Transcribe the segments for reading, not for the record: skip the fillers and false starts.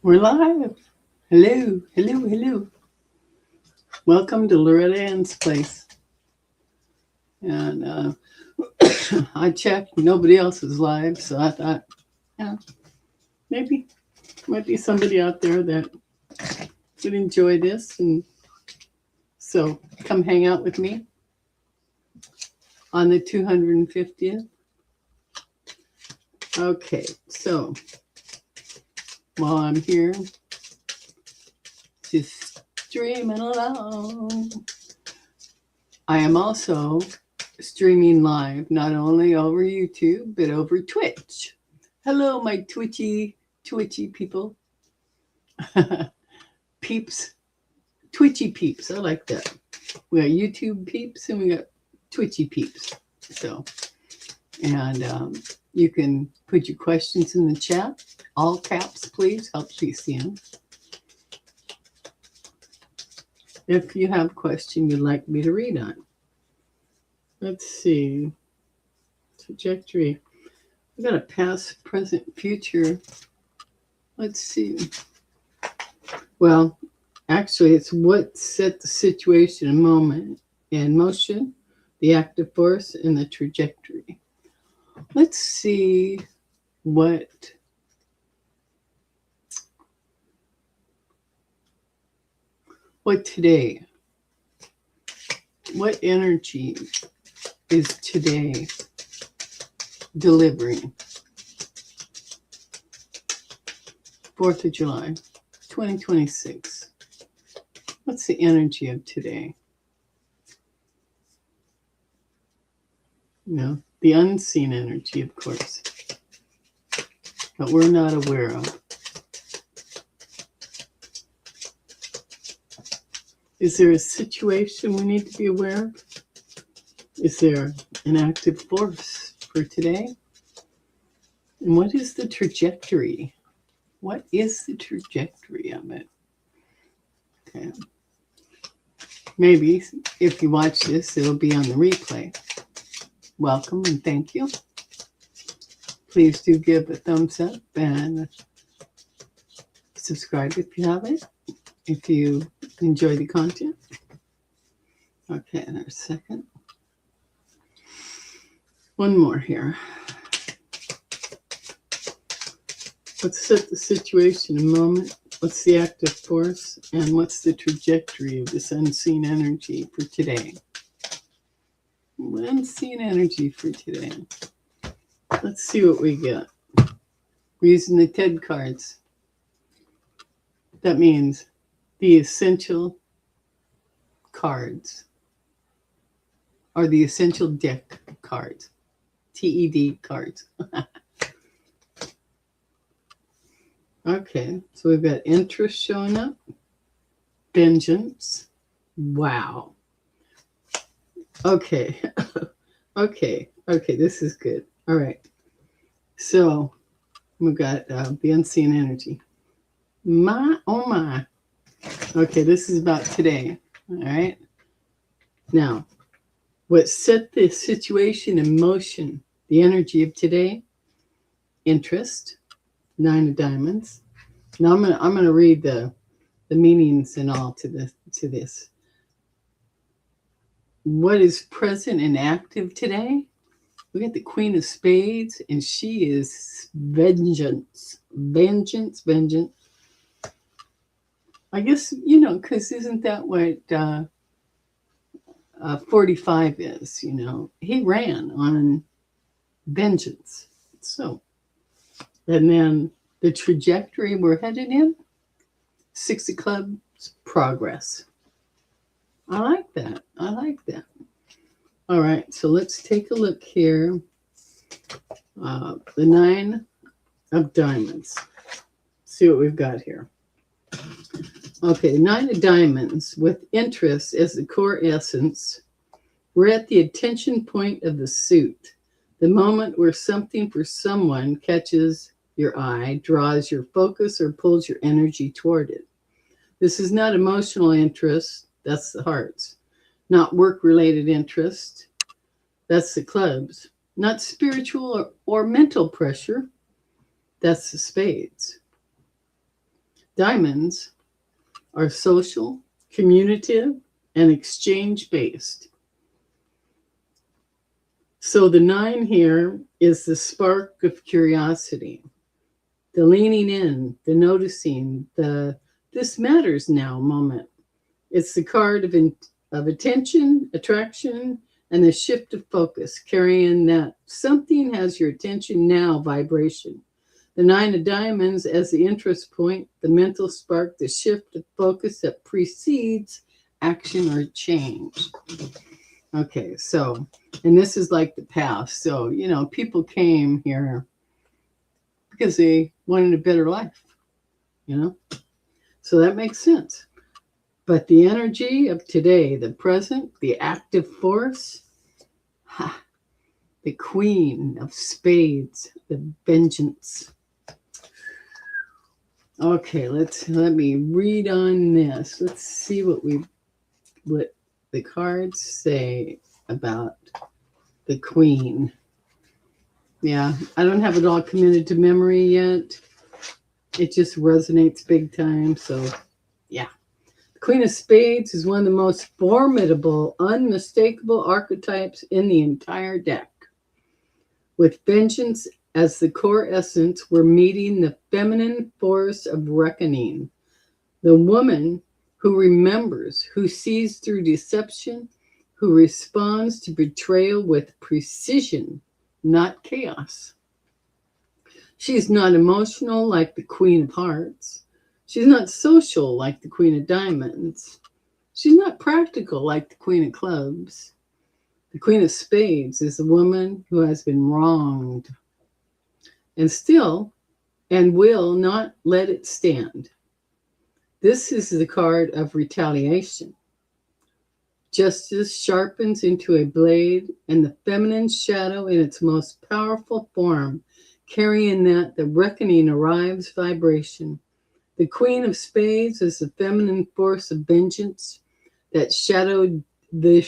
We're live. Hello, hello, hello. Welcome to Loretta Ann's place. And I checked, nobody else is live, so I thought, yeah, maybe might be somebody out there that would enjoy this, and so come hang out with me on the 250th. Okay, so while I'm here, just streaming along. I am also streaming live, not only over YouTube, but over Twitch. Hello, my twitchy people. Peeps. Twitchy peeps. I like that. We got YouTube peeps and we got twitchy peeps. So, and you can put your questions in the chat. All caps, please. Helps me see them. If you have a question you'd like me to read on. Let's see. Trajectory. We got a past, present, future. Let's see. Well, actually, it's what set the situation and moment in motion, the active force, and the trajectory. Let's see what today, what energy is today delivering. 4th of July, 2026. What's the energy of today? You know, the unseen energy, of course, but we're not aware of. Is there a situation we need to be aware of? Is there an active force for today? And what is the trajectory? What is the trajectory of it? Okay. Maybe if you watch this, it'll be on the replay. Welcome and thank you. Please do give a thumbs up and subscribe if you haven't, if you enjoy the content. Okay, there's a second. One more here. Let's set the situation a moment. What's the active force and what's the trajectory of this unseen energy for today? Unseen energy for today. Let's see what we get. We're using the TED cards. That means the essential cards or the essential deck cards. TED cards. Okay, so we've got interest showing up. Vengeance. Wow. Okay. Okay, this is good. All right. So we've got the unseen energy. Oh my. Okay, this is about today. All right. Now, what set the situation in motion, the energy of today? Interest, 9 of diamonds. Now I'm gonna read the meanings and all to this. What is present and active today? We got the Queen of Spades, and she is vengeance. Vengeance. I guess, because isn't that what 45 is, He ran on vengeance. So, and then the trajectory we're headed in, 6 of clubs, progress. I like that. All right, so let's take a look here. The 9 of diamonds. See what we've got here. Okay, 9 of diamonds with interest as the core essence. We're at the attention point of the suit. The moment where something for someone catches your eye, draws your focus, or pulls your energy toward it. This is not emotional interest. That's the hearts. Not work-related interest. That's the clubs. Not spiritual or mental pressure. That's the spades. Diamonds are social, communicative, and exchange-based. So the 9 here is the spark of curiosity, the leaning in, the noticing, the this matters now moment. It's the card of attention, attraction, and the shift of focus, carrying that something has your attention now vibration. The 9 of diamonds as the interest point, the mental spark, the shift of focus that precedes action or change. Okay, so, and this is like the past. So, people came here because they wanted a better life, So that makes sense. But the energy of today, the present, the active force, the Queen of Spades, the vengeance. Okay, let me read on this. Let's see what the cards say about the Queen. Yeah, I don't have it all committed to memory yet. It just resonates big time. So, yeah. The Queen of Spades is one of the most formidable, unmistakable archetypes in the entire deck. With vengeance as the core essence, we're meeting the feminine force of reckoning. The woman who remembers, who sees through deception, who responds to betrayal with precision, not chaos. She's not emotional like the Queen of Hearts. She's not social like the Queen of Diamonds. She's not practical like the Queen of Clubs. The Queen of Spades is a woman who has been wronged and still and will not let it stand. This is the card of retaliation. Justice sharpens into a blade, and the feminine shadow in its most powerful form, carrying that the reckoning arrives vibration. The Queen of Spades is the feminine force of vengeance that shadowed the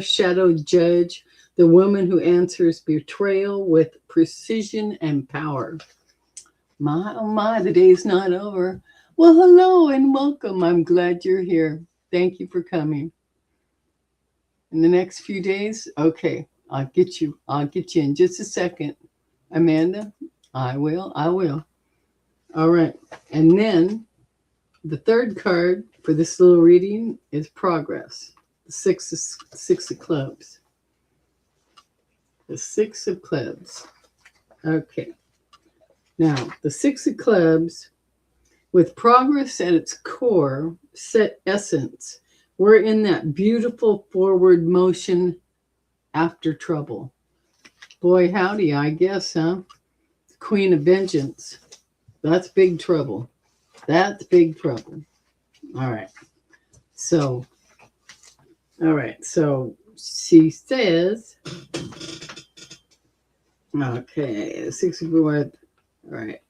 shadow judge, the woman who answers betrayal with precision and power. My, oh my, the day's not over. Well, hello and welcome. I'm glad you're here. Thank you for coming. In the next few days, okay, I'll get you in just a second. Amanda, I will. All right. And then the third card for this little reading is progress. The six of clubs. The 6 of clubs. Okay. Now, the 6 of clubs, with progress at its core, set essence, we're in that beautiful forward motion after trouble. Boy, howdy, I guess, huh? Queen of Vengeance. That's big trouble. That's big trouble. All right. So she says, okay, 6 of All right.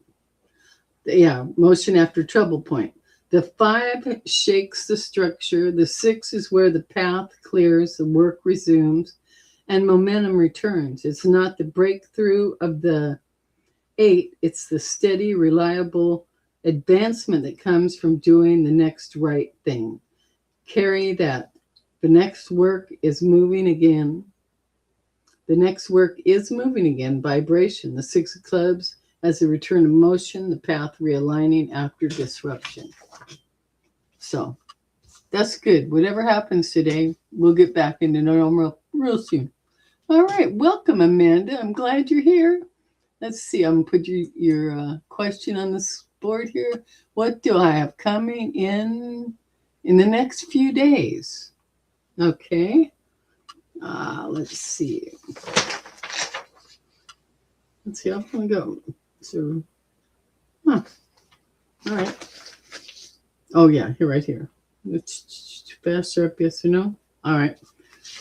Yeah, motion after trouble point. The 5 shakes the structure. The 6 is where the path clears, the work resumes, and momentum returns. It's not the breakthrough of the 8. It's the steady, reliable advancement that comes from doing the next right thing. Carry that. The next work is moving again. The next work is moving again. Vibration. The 6 of clubs as a return of motion, the path realigning after disruption. So that's good. Whatever happens today, we'll get back into normal real soon. All right. Welcome, Amanda. I'm glad you're here. Let's see. I'm going to put your question on the board here. What do I have coming in the next few days? Okay. Let's see. Let's see how far I go. So, all right. Oh, yeah, here, right here. It's faster up, yes or no? All right.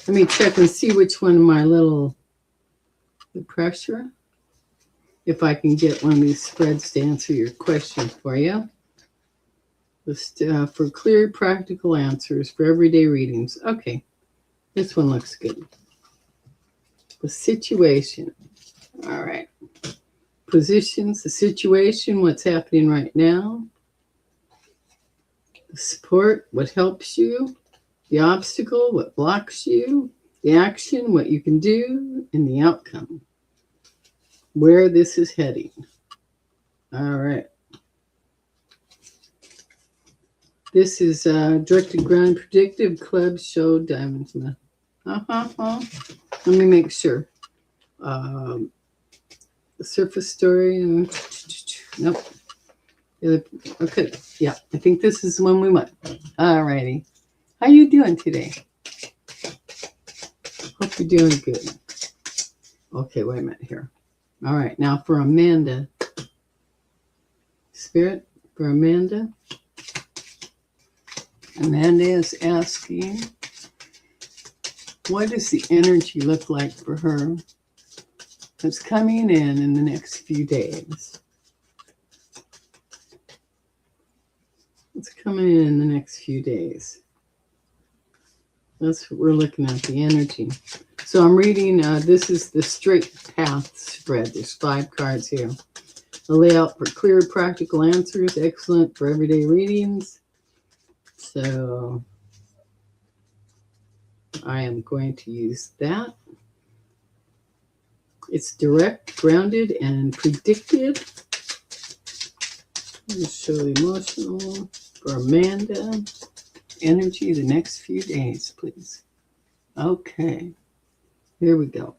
Let me check and see which one of my the pressure. If I can get one of these spreads to answer your question for you. Just for clear, practical answers for everyday readings. Okay. This one looks good. The situation. All right. positions, the situation, what's happening right now, the support, what helps you, the obstacle, what blocks you, the action, what you can do, and the outcome, where this is heading. All right. This is Directed Ground Predictive Club Show Diamonds. Let me make sure. The surface story. Nope. Okay. Yeah, I think this is the one we want. All righty. How you doing today? Hope you're doing good. Okay, wait a minute here. All right, now for Amanda. Spirit, for Amanda. Amanda is asking, what does the energy look like for her that's coming in the next few days? What's coming in the next few days? That's what we're looking at, the energy. So I'm reading, this is the Straight Path spread. There's 5 cards here. A layout for clear, practical answers, excellent for everyday readings. So I am going to use that. It's direct, grounded, and predictive. Let me show the emotional for Amanda. Energy the next few days, please. Okay. Here we go.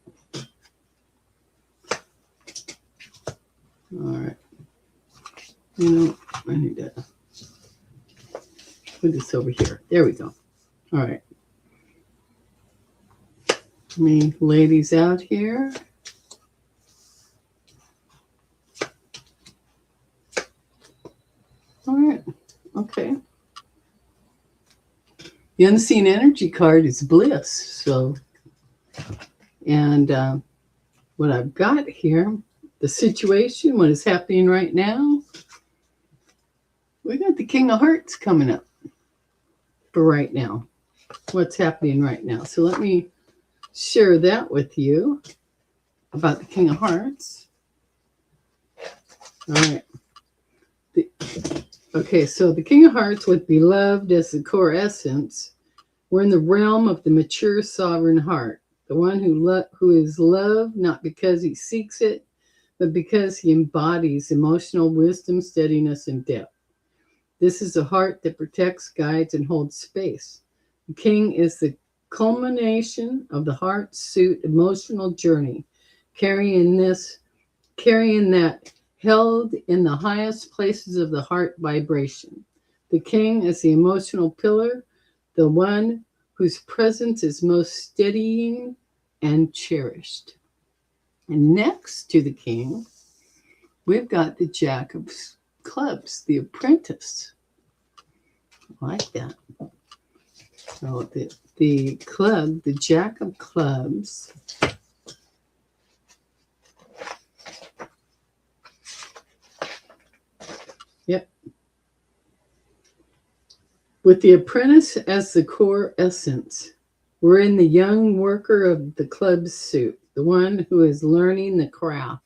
All right. You know, I need to put this over here. There we go. All right. Me ladies out here. All right. Okay. The unseen energy card is bliss. So, and what I've got here, the situation, what is happening right now, we got the King of Hearts coming up for right now. What's happening right now. So let me share that with you about the King of Hearts. All right. Okay, so the King of Hearts, with beloved as the core essence, we're in the realm of the mature sovereign heart, the one who is loved not because he seeks it, but because he embodies emotional wisdom, steadiness, and depth. This is a heart that protects, guides, and holds space. The King is the culmination of the heart suit emotional journey, carrying that held in the highest places of the heart vibration. The King is the emotional pillar, the one whose presence is most steadying and cherished. And next to the King, we've got the Jack of Clubs, the apprentice. I like that. So the club, the Jack of Clubs, yep. With the apprentice as the core essence, we're in the young worker of the club's suit, the one who is learning the craft,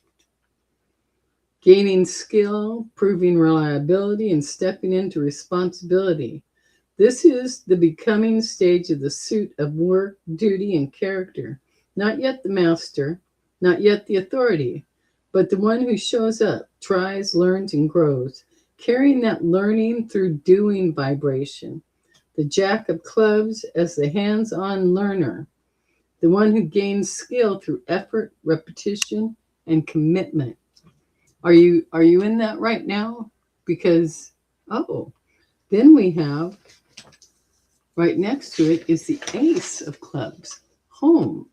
gaining skill, proving reliability, and stepping into responsibility. This is the becoming stage of the suit of work, duty, and character. Not yet the master, not yet the authority, but the one who shows up, tries, learns, and grows, carrying that learning through doing vibration. The Jack of Clubs as the hands-on learner, the one who gains skill through effort, repetition, and commitment. Are you in that right now? Because, then we have, right next to it is the Ace of Clubs, home.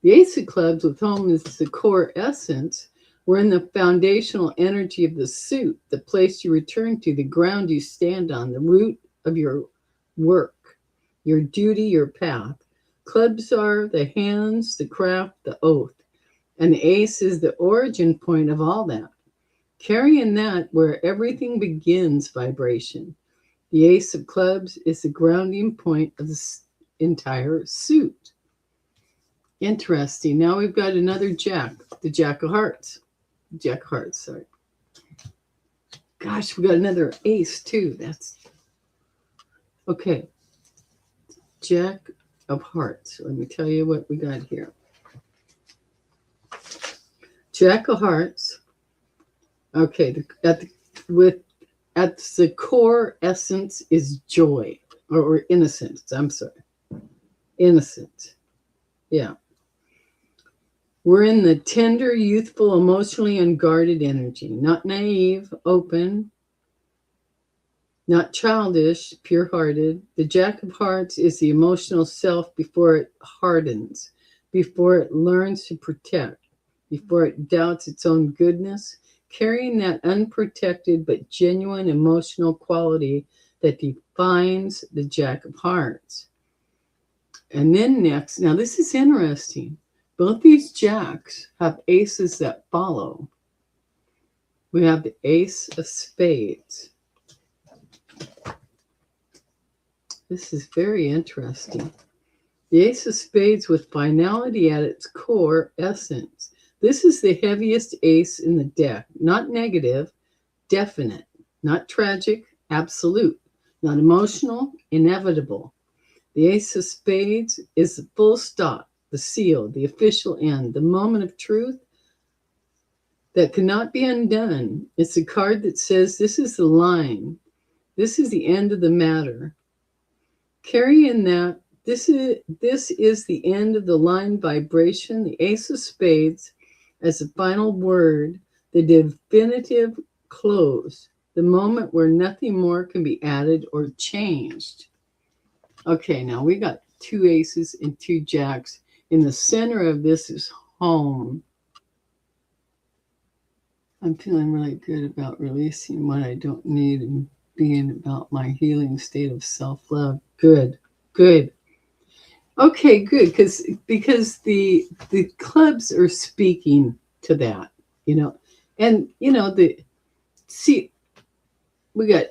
The Ace of Clubs with home is the core essence. We're in the foundational energy of the suit, the place you return to, the ground you stand on, the root of your work, your duty, your path. Clubs are the hands, the craft, the oath. And the ace is the origin point of all that. Carrying that where everything begins vibration. The Ace of Clubs is the grounding point of the entire suit. Interesting. Now we've got another Jack, the Jack of Hearts. Jack of Hearts, sorry. Gosh, we got another ace too. That's okay. Jack of Hearts. Let me tell you what we got here. Jack of Hearts. Okay, at the core essence is joy or innocence. I'm sorry, innocent. Yeah. We're in the tender, youthful, emotionally unguarded energy, not naive, open, not childish, pure-hearted. The Jack of Hearts is the emotional self before it hardens, before it learns to protect, before it doubts its own goodness, carrying that unprotected but genuine emotional quality that defines the Jack of Hearts. And then next, now this is interesting. Both these jacks have aces that follow. We have the ace of spades. This is very interesting. The ace of spades with finality at its core essence. This is the heaviest ace in the deck. Not negative, definite. Not tragic, absolute. Not emotional, inevitable. The ace of spades is the full stop, the seal, the official end, the moment of truth that cannot be undone. It's a card that says this is the line. This is the end of the matter. Carry in that this is the end of the line vibration, the ace of spades as the final word, the definitive close, the moment where nothing more can be added or changed. Okay, now we got two aces and two jacks. In the center of this is home. I'm feeling really good about releasing what I don't need and being about my healing state of self-love. Good. Okay, good. Because the clubs are speaking to that, and we got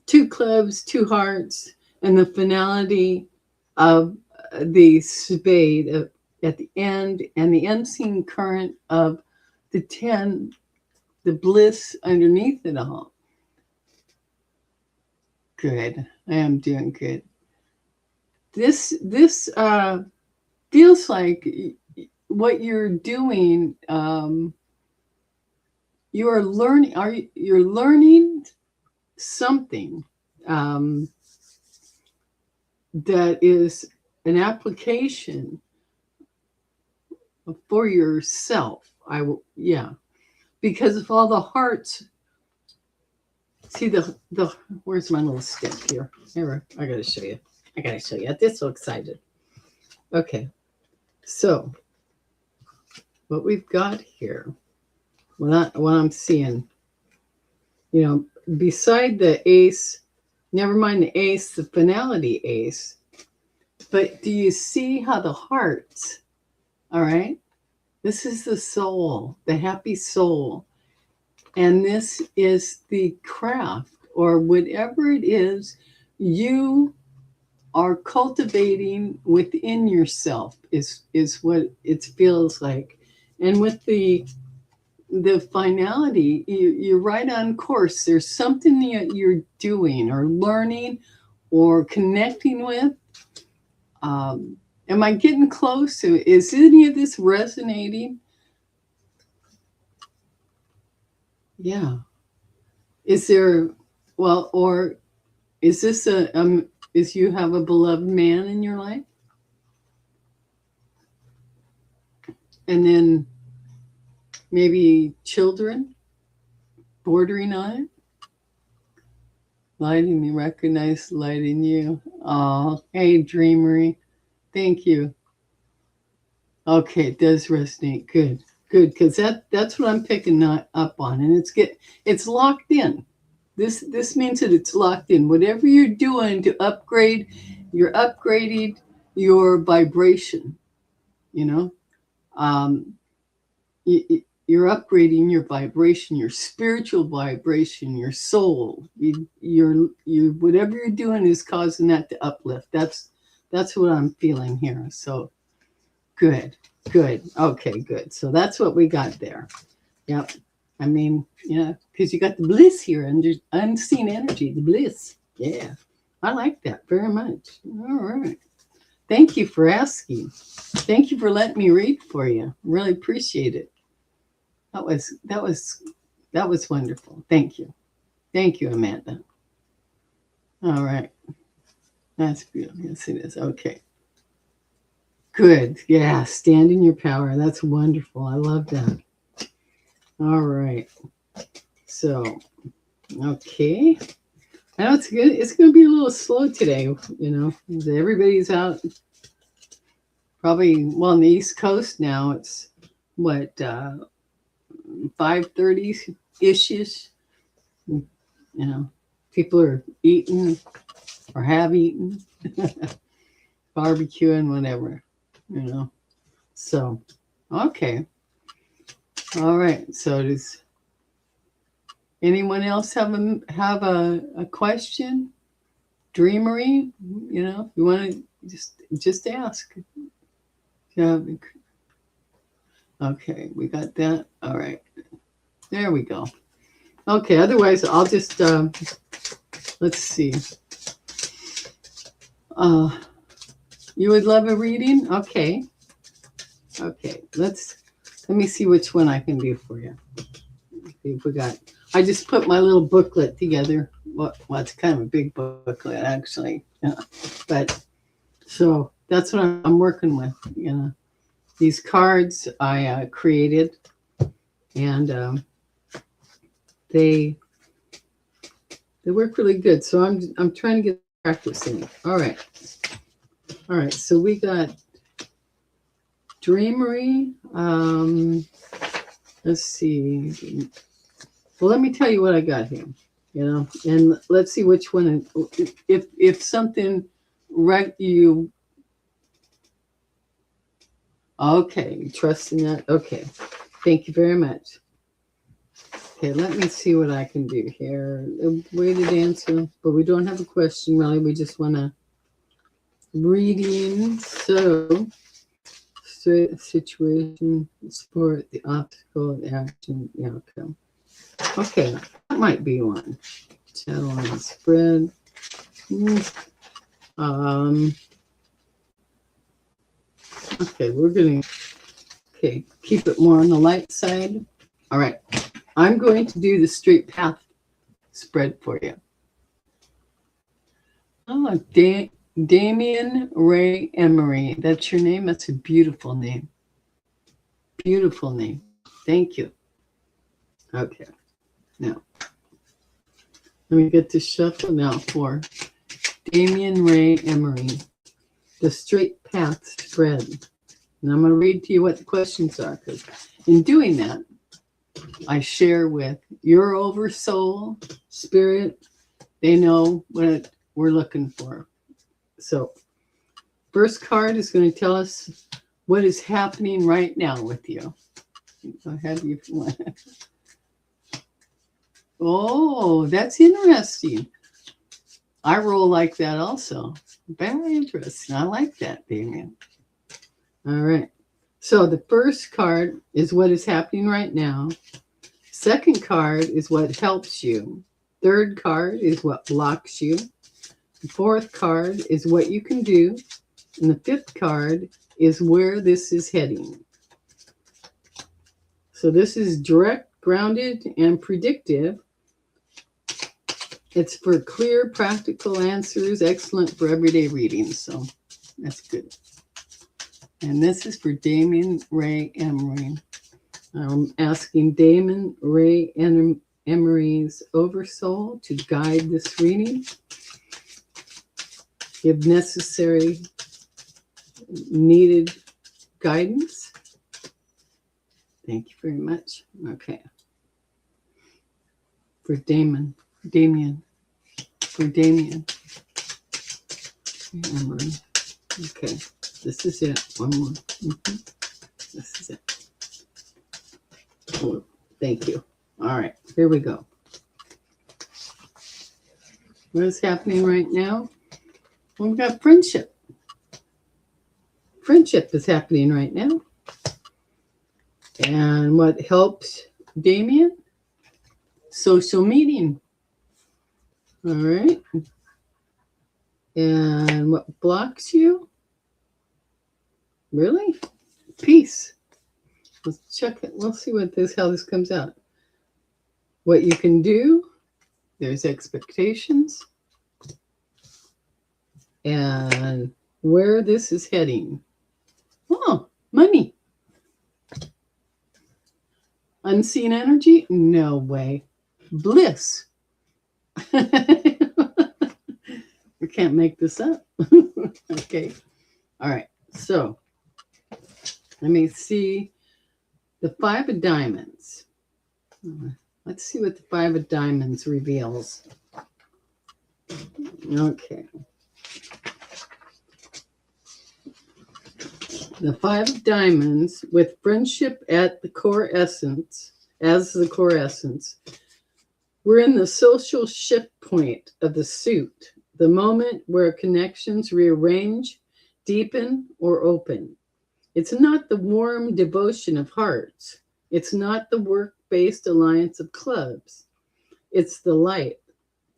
two clubs, two hearts, and the finality of the spade at the end, and the unseen current of the 10, the bliss underneath it all. Good. I am doing good. This feels like what you're doing. You are learning. You're learning something that is an application for yourself. Because of all the hearts. See the where's my little stick here? Here, I gotta show you. I get so excited. Okay, so what we've got here, what I'm seeing, beside the ace, never mind the ace, the finality ace, but do you see how the hearts, all right? This is the soul, the happy soul. And this is the craft or whatever it is you are cultivating within yourself is what it feels like. And with the finality, you're right on course. There's something that you're doing or learning or connecting with. Am I getting close? Is any of this resonating? Yeah. Is there, or is this is you have a beloved man in your life? And then maybe children bordering on it? Light in me, recognize light in you. Oh, hey, Dreamery. Thank you. Okay, it does resonate. Good, because that's what I'm picking up on, and it's locked in. This means that it's locked in. Whatever you're doing to upgrade, you're upgrading your vibration. You're upgrading your vibration, your spiritual vibration, your soul. You whatever you're doing is causing that to uplift. That's what I'm feeling here. So good. Okay, good. So that's what we got there. Yep. I mean, yeah, because you got the bliss here under unseen energy, the bliss. Yeah. I like that very much. All right. Thank you for asking. Thank you for letting me read for you. Really appreciate it. That was wonderful. Thank you. Thank you, Amanda. All right. That's beautiful. Yes, it is. Okay. Good. Yeah. Stand in your power. That's wonderful. I love that. All right. So, okay. I know it's good. It's going to be a little slow today. Everybody's out. Probably, well, on the East Coast now, it's what, 5:30 ish. People are eating or have eaten, barbecuing, whatever. So, okay. All right. So does anyone else have a question? Dreamery? You want to just ask. Yeah. Okay, we got that. All right. There we go. Okay, otherwise I'll just let's see. You would love a reading? Okay. Okay. Let me see which one I can do for you. Okay, I just put my little booklet together. Well, it's kind of a big booklet actually. Yeah. But so that's what I'm working with. These cards I created, and they work really good. So I'm trying to get practicing. All right. So we got Dreamery. Let's see. Well, let me tell you what I got here. And let's see which one. If something right you. Okay, trust in that. Okay, thank you very much. Okay, let me see what I can do here. A weighted answer, but we don't have a question really. We just want a reading. So, situation, support, the obstacle, the action, the outcome. Okay, that might be one. Channel and spread. Okay, we're gonna keep it more on the light side. All right, I'm going to do the straight path spread for you. Oh, Damien Ray Emery. That's your name? That's a beautiful name. Beautiful name. Thank you. Okay. Now, let me get this shuffle now for Damien Ray Emery. The straight path spread. And I'm going to read to you what the questions are, because in doing that, I share with your oversoul, spirit. They know what we're looking for. So, first card is going to tell us what is happening right now with you. Go ahead. Oh, that's interesting. I roll like that also. Very interesting. I like that, Damien. All right. So the first card is what is happening right now. Second card is what helps you. Third card is what blocks you. The fourth card is what you can do. And the fifth card is where this is heading. So this is direct, grounded, and predictive. It's for clear, practical answers, excellent for everyday readings. So that's good. And this is for Damien Ray Emery. I'm asking Damien Ray Emery's oversoul to guide this reading. Give necessary, needed guidance. Thank you very much. Okay. For Damien. Emery. Okay. This is it. One more. This is it. Oh, thank you. All right. Here we go. What is happening right now? We've got friendship. Friendship is happening right now. And what helps Damien? Social meeting. All right. And what blocks you? Really? Peace. Let's check it. We'll see how this comes out. What you can do. There's expectations. And where this is heading. Oh, money. Unseen energy? No way. Bliss. We can't make this up. Okay. All right. So let me see the 5 of diamonds. Let's see what the 5 of diamonds reveals. Okay. The 5 of diamonds with friendship at the core essence, as the core essence. We're in the social shift point of the suit, the moment where connections rearrange, deepen, or open. It's not the warm devotion of hearts. It's not the work-based alliance of clubs. It's the light,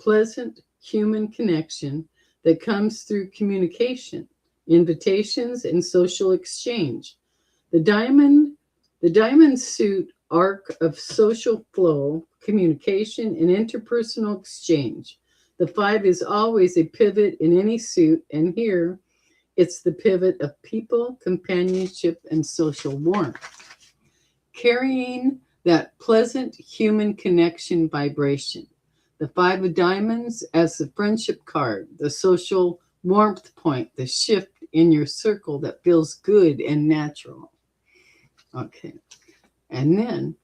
pleasant human connection that comes through communication, invitations, and social exchange. The diamond suit arc of social flow, communication, and interpersonal exchange. The 5 is always a pivot in any suit, and here it's the pivot of people, companionship, and social warmth. Carrying that pleasant human connection vibration. The 5 of diamonds as the friendship card, the social warmth point, the shift in your circle that feels good and natural. Okay. And then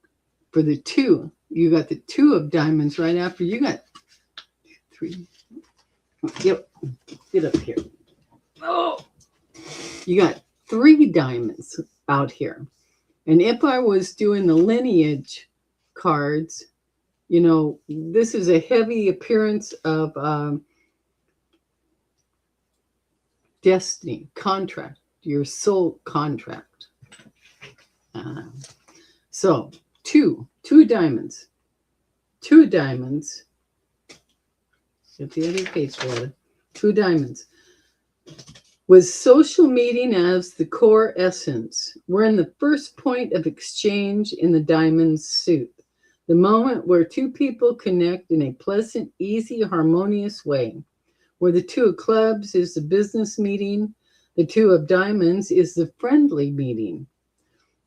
for the 2, you got the 2 of diamonds right after. You got 3. Yep. Get up here. Oh, you got 3 diamonds out here. And if I was doing the lineage cards, you know, this is a heavy appearance of destiny, contract, your soul contract. So 2 diamonds. 2 diamonds. Get the other page for it. 2 diamonds. Was social meeting as the core essence. We're in the first point of exchange in the diamond suit. The moment where 2 people connect in a pleasant, easy, harmonious way. Where the 2 of clubs is the business meeting. The 2 of diamonds is the friendly meeting.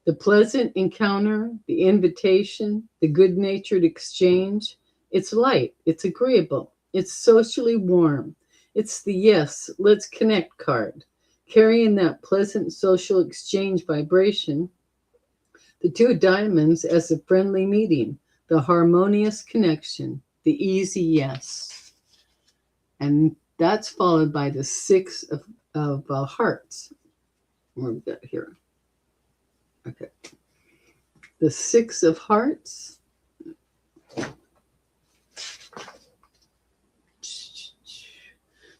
The pleasant encounter, the invitation, the good-natured exchange. It's light. It's agreeable. It's socially warm. It's the yes, let's connect card, carrying that pleasant social exchange vibration. The 2 of diamonds as a friendly meeting, the harmonious connection, the easy yes. And that's followed by the 6 of hearts. What have we got here? Okay. The 6 of hearts.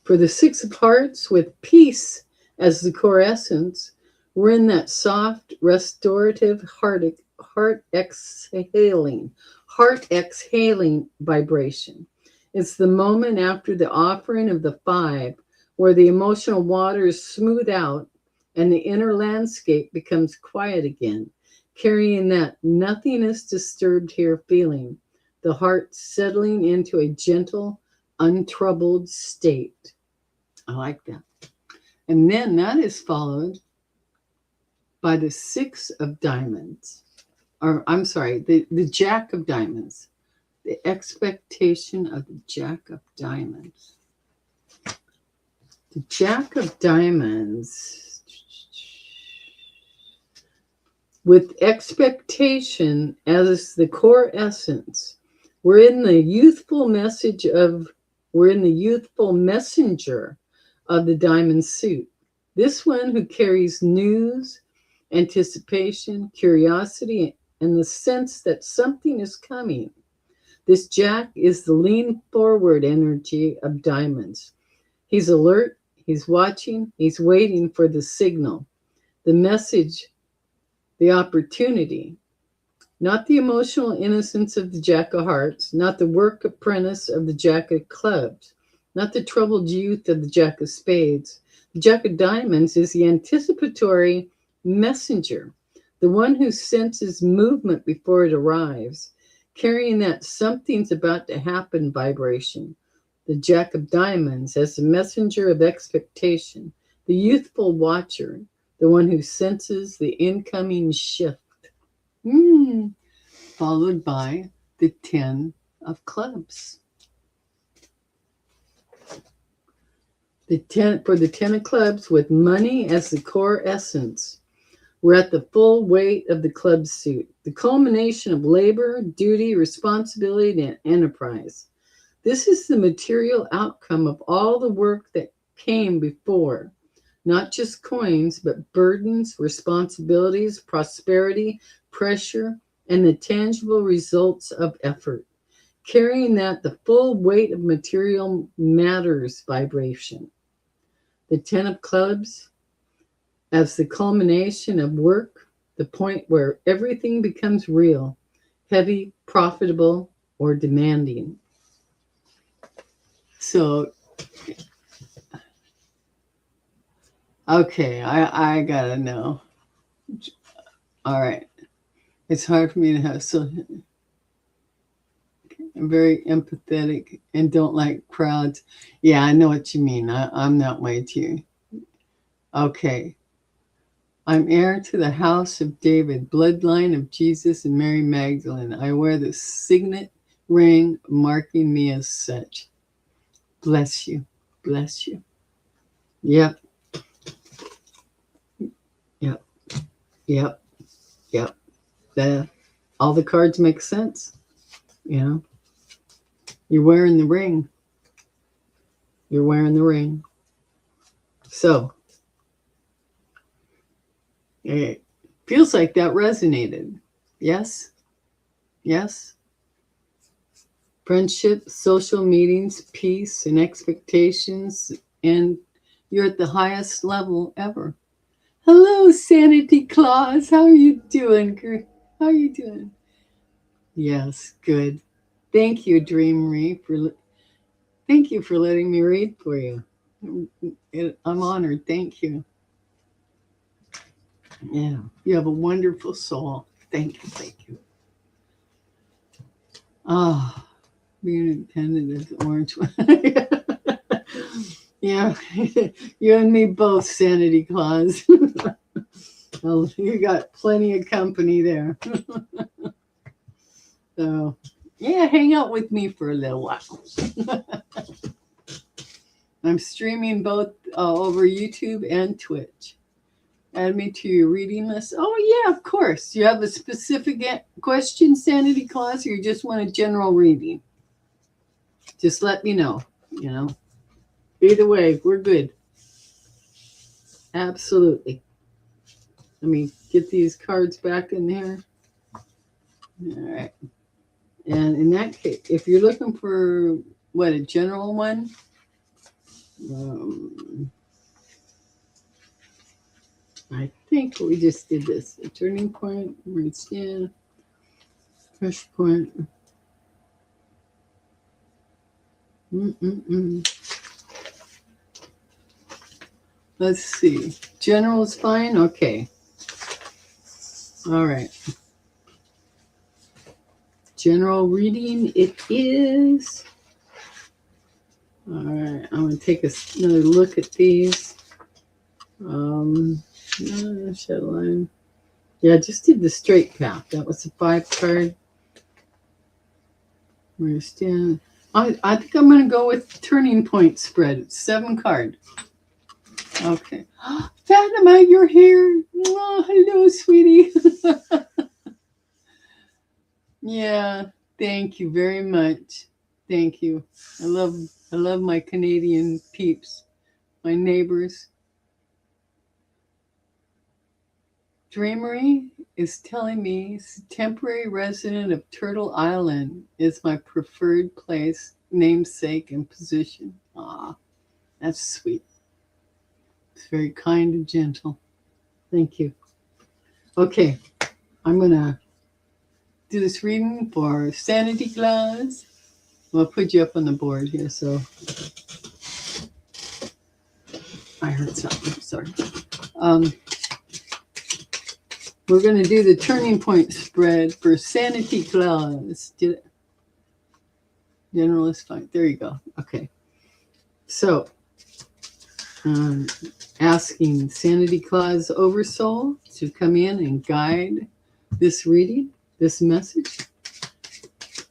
For the 6 of hearts with peace as the core essence, we're in that soft, restorative heart exhaling vibration. It's the moment after the offering of the 5 where the emotional waters smooth out and the inner landscape becomes quiet again, carrying that nothing is disturbed here feeling, the heart settling into a gentle, untroubled state. I like that. And then that is followed by the 6 of diamonds. Or I'm sorry, the Jack of diamonds. The expectation of the Jack of diamonds. The Jack of diamonds. With expectation as the core essence, we're in the youthful messenger of the diamond suit. This one who carries news, anticipation, curiosity, and the sense that something is coming. This Jack is the lean forward energy of diamonds. He's alert, he's watching, he's waiting for the signal, the message, the opportunity. Not the emotional innocence of the Jack of Hearts, not the work apprentice of the Jack of Clubs, not the troubled youth of the Jack of Spades. The Jack of Diamonds is the anticipatory messenger, the one who senses movement before it arrives, carrying that something's about to happen vibration. The Jack of Diamonds as the messenger of expectation, the youthful watcher, the one who senses the incoming shift. Followed by the 10 of clubs. For the 10 of clubs with money as the core essence, we're at the full weight of the club suit, the culmination of labor, duty, responsibility, and enterprise. This is the material outcome of all the work that came before. Not just coins, but burdens, responsibilities, prosperity, pressure, and the tangible results of effort. Carrying that the full weight of material matters vibration. The 10 of clubs as the culmination of work, the point where everything becomes real, heavy, profitable, or demanding. So, okay, I gotta know. All right. It's hard for me to have I'm very empathetic and don't like crowds. Yeah, I know what you mean. I'm that way too. Okay. I'm heir to the house of David, bloodline of Jesus and Mary Magdalene. I wear the signet ring marking me as such. Bless you. Bless you. Yep. Yep. Yep. Yep. All the cards make sense. You know, you're wearing the ring. You're wearing the ring. So, it feels like that resonated. Yes? Yes? Friendship, social meetings, peace, and expectations, and you're at the highest level ever. Hello, Sanity Claus. How are you doing? How are you doing? Yes, good. Thank you, Dreamery, thank you for letting me read for you. I'm honored. Thank you. Yeah, you have a wonderful soul. Thank you. Thank you. Ah, being independent is orange. Yeah, you and me both, Sanity Claus. Well, you got plenty of company there. So, yeah, hang out with me for a little while. I'm streaming both over YouTube and Twitch. Add me to your reading list. Oh, yeah, of course. You have a specific question, Sanity Claus, or you just want a general reading? Just let me know, you know. Either way, we're good. Absolutely. Let me get these cards back in there. All right. And in that case, if you're looking for, a general one? I think we just did this. A turning point, right stand, pressure point. Let's see. General is fine? Okay. All right. General reading it is. All right. I'm going to take another look at these. Shadow line. Yeah, I just did the straight path. That was a 5 card. Where stand? I think I'm going to go with turning point spread. It's 7 card. Okay. Fatima, you're here. Oh, hello, sweetie. Yeah, thank you very much. Thank you. I love my Canadian peeps, my neighbors. Dreamery is telling me temporary resident of Turtle Island is my preferred place, namesake, and position. Ah, that's sweet. It's very kind and gentle. Thank you. Okay, I'm going to do this reading for Sanity Claus. I'll put you up on the board here. So I heard something. Sorry. We're going to do the turning point spread for Sanity Claus. Did it? Generalist fine. There you go. Okay. So, asking Sanity Claus Oversoul to come in and guide this reading, this message.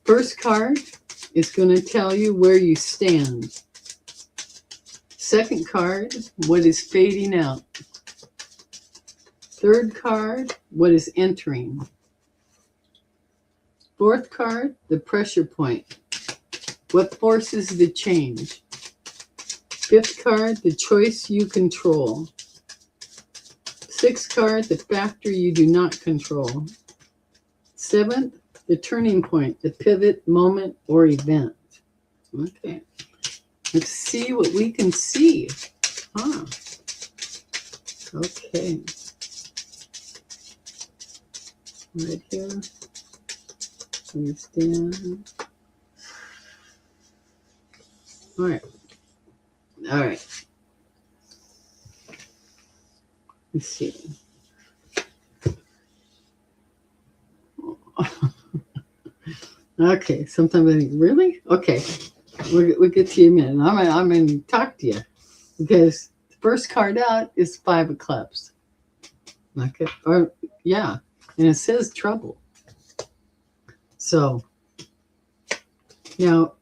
First card is going to tell you where you stand. Second card, what is fading out. Third card, what is entering. Fourth card, the pressure point. What forces the change? Fifth card, the choice you control. Sixth card, the factor you do not control. Seventh, the turning point, the pivot, moment, or event. Okay. Let's see what we can see. Huh. Okay. Right here. Understand. All right. All right. Let's see. Okay. Sometimes I think, really? Okay. We'll get to you in a minute. I'm going to talk to you because the first card out is 5 of Clubs. Okay. Or, yeah. And it says trouble. So, now,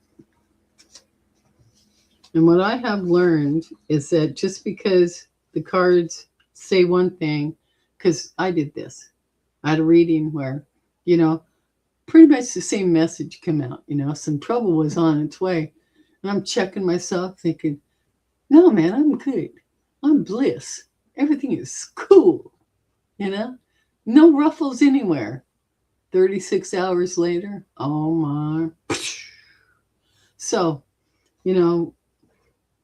and what I have learned is that just because the cards say one thing, because I did this. I had a reading where, pretty much the same message came out, some trouble was on its way. And I'm checking myself thinking, no, man, I'm good. I'm bliss. Everything is cool, no ruffles anywhere. 36 hours later, oh my. So,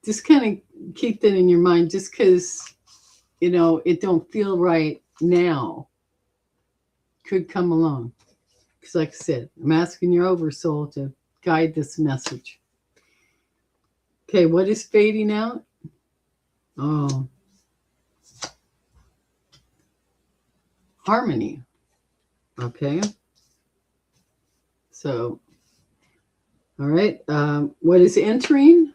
just kind of keep that in your mind. Just because, it don't feel right now, could come along. Because like I said, I'm asking your oversoul to guide this message. Okay, what is fading out? Oh. Harmony. Okay. So, all right. What is entering?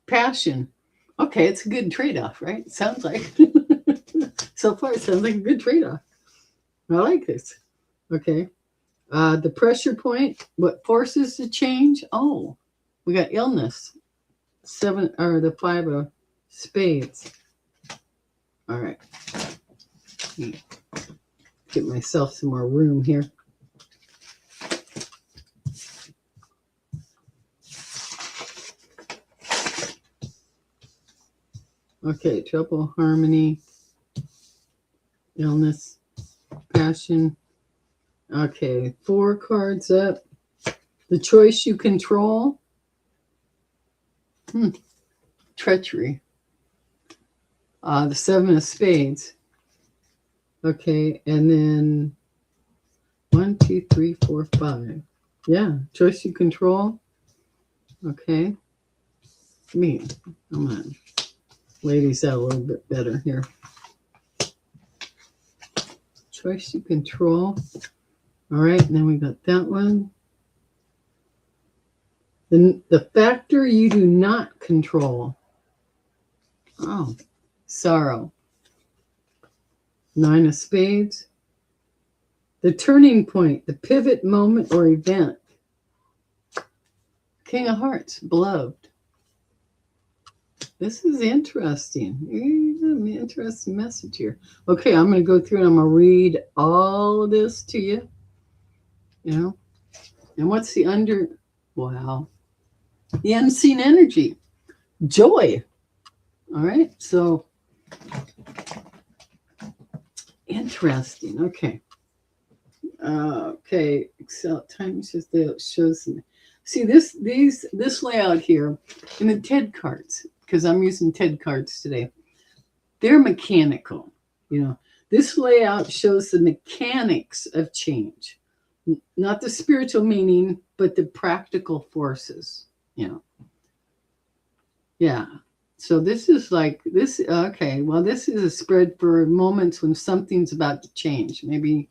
Passion. Okay, it's a good trade-off, right? Sounds like. So far, it sounds like a good trade-off. I like this. Okay. The pressure point. What forces the change? Oh, we got illness. 7 or the 5 of spades. All right. Get myself some more room here. Okay, trouble, harmony, illness, passion. Okay, 4 cards up. The choice you control. Treachery. The 7 of spades. Okay, and then 1, 2, 3, 4, 5. Yeah, choice you control. Okay. Me. Come on. Lay these out a little bit better here. Choice you control. All right, and then we got that one. Then the factor you do not control. Oh, sorrow. 9 of spades. The turning point, the pivot, moment, or event. King of Hearts, beloved. This is interesting. An interesting message here. Okay, I'm going to go through and I'm going to read all of this to you. And what's the wow. The unseen energy. Joy. All right, so interesting. Okay. Okay, Excel time shows me. See this layout here in the TED cards, because I'm using TED cards today. They're mechanical. This layout shows the mechanics of change. Not the spiritual meaning, but the practical forces. Yeah. So this is like this. Okay. Well, this is a spread for moments when something's about to change. Maybe,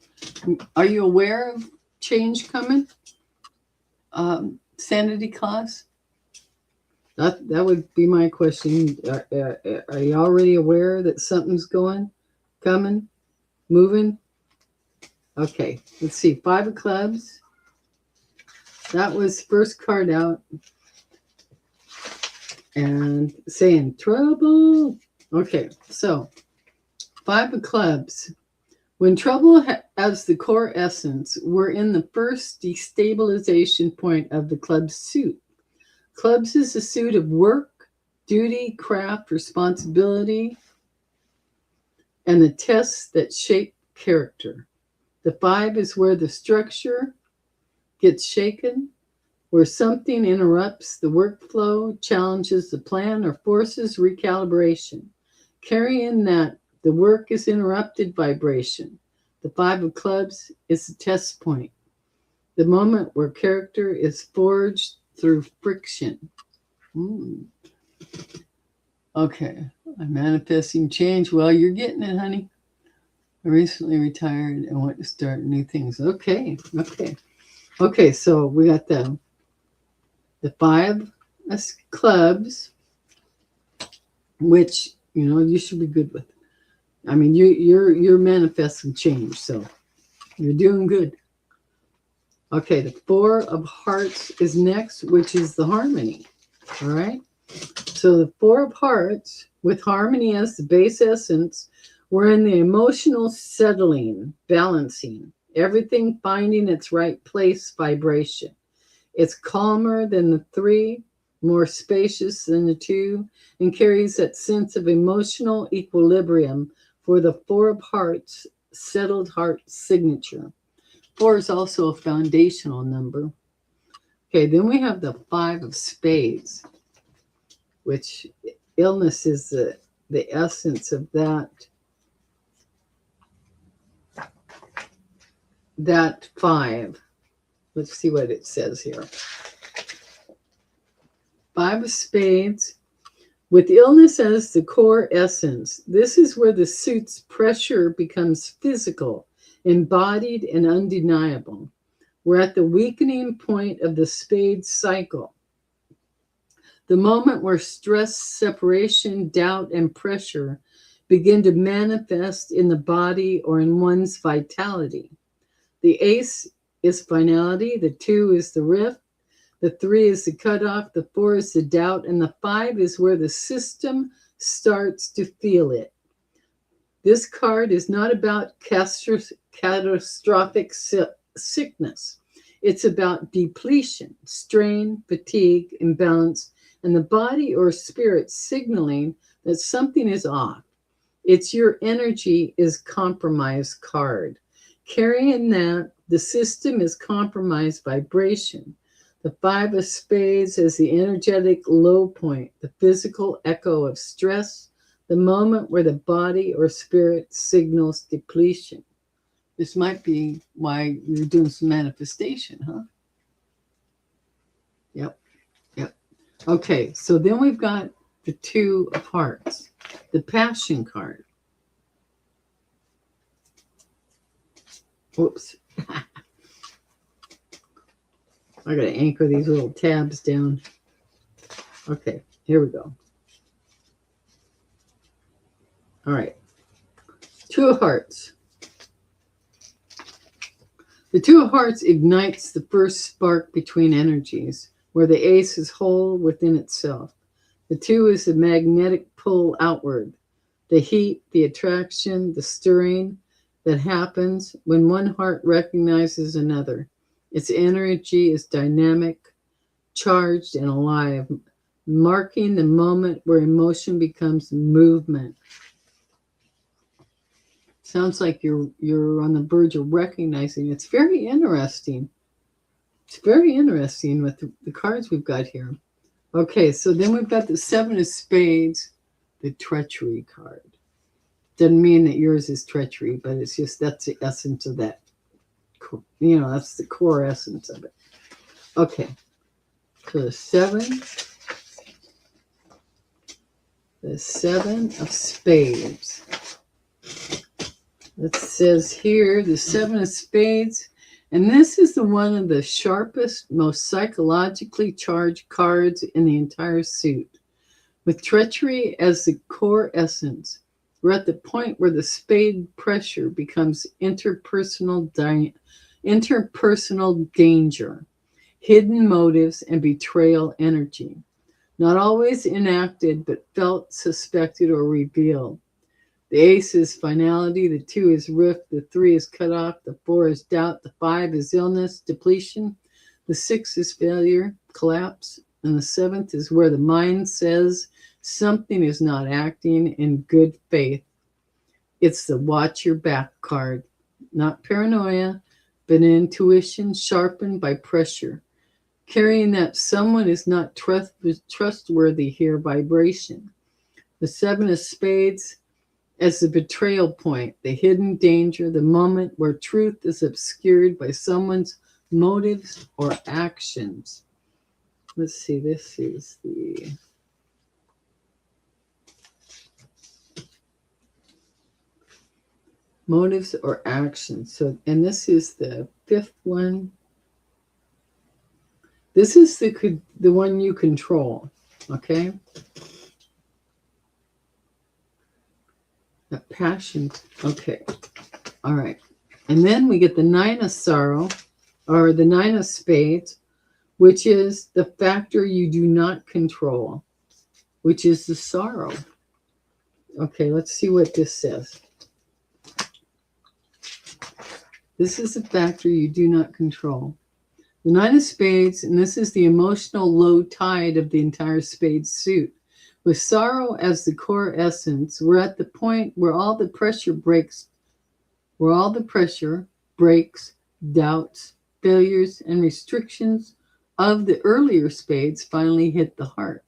are you aware of change coming? Sanity class? That would be my question. Are you already aware that something's coming, moving? Okay, let's see. 5 of clubs. That was first card out. And saying trouble. Okay, so 5 of clubs. When trouble has the core essence, we're in the first destabilization point of the club's suit. Clubs is a suit of work, duty, craft, responsibility, and the tests that shape character. The 5 is where the structure gets shaken, where something interrupts the workflow, challenges the plan, or forces recalibration. Carrying that the work is interrupted vibration. The 5 of clubs is the test point, the moment where character is forged through friction. Okay, I'm manifesting change. Well, you're getting it, honey. I recently retired and want to start new things. Okay. So we got the 5 clubs, which you should be good with. I mean, you're manifesting change, so you're doing good. Okay, the 4 of hearts is next, which is the harmony. All right. So the 4 of hearts, with harmony as the base essence, we're in the emotional settling, balancing, everything finding its right place vibration. It's calmer than the 3, more spacious than the 2, and carries that sense of emotional equilibrium for the 4 of hearts, settled heart signature. 4 is also a foundational number. Okay, then we have the 5 of spades, which illness is the essence of that 5. Let's see what it says here. 5 of spades, with illness as the core essence. This is where the suit's pressure becomes physical, embodied, and undeniable. We're at the weakening point of the spade cycle. The moment where stress, separation, doubt, and pressure begin to manifest in the body or in one's vitality. The ace is finality, the 2 is the rift, the 3 is the cutoff, the 4 is the doubt, and the 5 is where the system starts to feel it. This card is not about catastrophic sickness. It's about depletion, strain, fatigue, imbalance, and the body or spirit signaling that something is off. It's your energy is compromised card. Carrying that, the system is compromised vibration. The 5 of spades is the energetic low point, the physical echo of stress, the moment where the body or spirit signals depletion. This might be why you're doing some manifestation, huh? Yep. Okay, so then we've got the 2 of hearts, the passion card. Whoops. I gotta anchor these little tabs down. Okay, here we go. All right. 2 of hearts. The 2 of hearts ignites the first spark between energies, where the ace is whole within itself. The 2 is the magnetic pull outward, the heat, the attraction, the stirring that happens when one heart recognizes another. Its energy is dynamic, charged, and alive, marking the moment where emotion becomes movement. Sounds like you're on the verge of recognizing. It's very interesting. It's very interesting with the cards we've got here. Okay, so then we've got the 7 of spades, the treachery card. Doesn't mean that yours is treachery, but it's just that's the essence of that That's the core essence of it. Okay, so the seven of spades. It says here the seven of spades, and this is the one of the sharpest, most psychologically charged cards in the entire suit. With treachery as the core essence, we're at the point where the spade pressure becomes interpersonal danger, hidden motives, and betrayal energy. Not always enacted, but felt, suspected, or revealed. The ace is finality, the 2 is rift, the 3 is cut off, the 4 is doubt, the 5 is illness, depletion, the 6 is failure, collapse, and the 7th is where the mind says something is not acting in good faith. It's the watch your back card, not paranoia, but intuition sharpened by pressure, carrying that someone is not trustworthy here vibration. The 7 of spades as the betrayal point, the hidden danger, the moment where truth is obscured by someone's motives or actions. Let's see, this is the motives or actions. So, and this is the 5th one. This is the one you control, okay? That passion, okay, all right. And then we get the 9 of sorrow, or the 9 of spades, which is the factor you do not control, which is the sorrow. Okay, let's see what this says. This is the factor you do not control. The 9 of spades, and this is the emotional low tide of the entire spades suit. With sorrow as the core essence, we're at the point where all the pressure breaks, doubts, failures, and restrictions of the earlier spades finally hit the heart.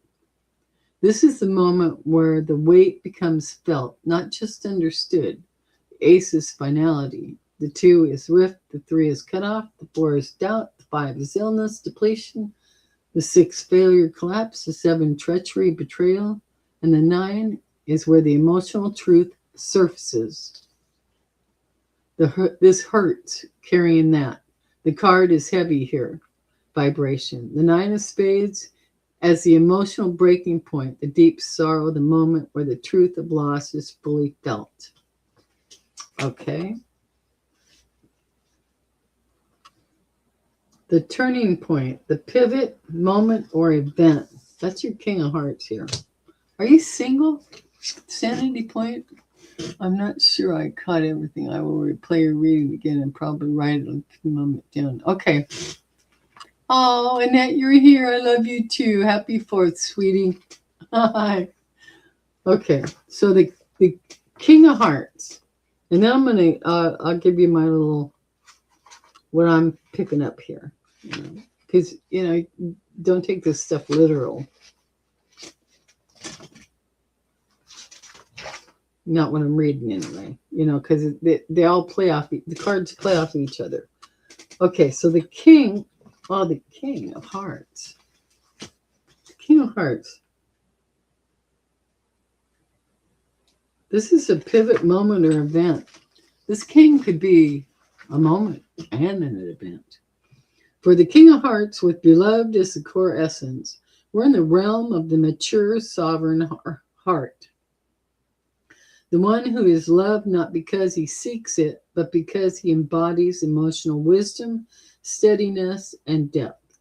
This is the moment where the weight becomes felt, not just understood. The ace is finality. The 2 is rift, the 3 is cut off, the 4 is doubt, the 5 is illness, depletion, the 6 failure, collapse, the 7 treachery, betrayal, and the 9 is where the emotional truth surfaces. This hurts carrying that. The card is heavy here, vibration. The 9 of spades as the emotional breaking point, the deep sorrow, the moment where the truth of loss is fully felt. Okay. The turning point, the pivot, moment, or event. That's your King of Hearts here. Are you single? Sanity point? I'm not sure I caught everything. I will replay your reading again and probably write it a few moments down. Okay. Oh, Annette, you're here. I love you too. Happy 4th, sweetie. Hi. Okay, so the King of Hearts. And then I'm going to, I'll give you my little, what I'm picking up here. Because, don't take this stuff literal. Not when I'm reading anyway, because they all play off, the cards play off each other. Okay, so the King of Hearts. The King of Hearts. This is a pivot moment or event. This king could be a moment and an event. For the King of Hearts, with beloved as the core essence, we're in the realm of the mature sovereign heart. The one who is loved not because he seeks it, but because he embodies emotional wisdom, steadiness, and depth.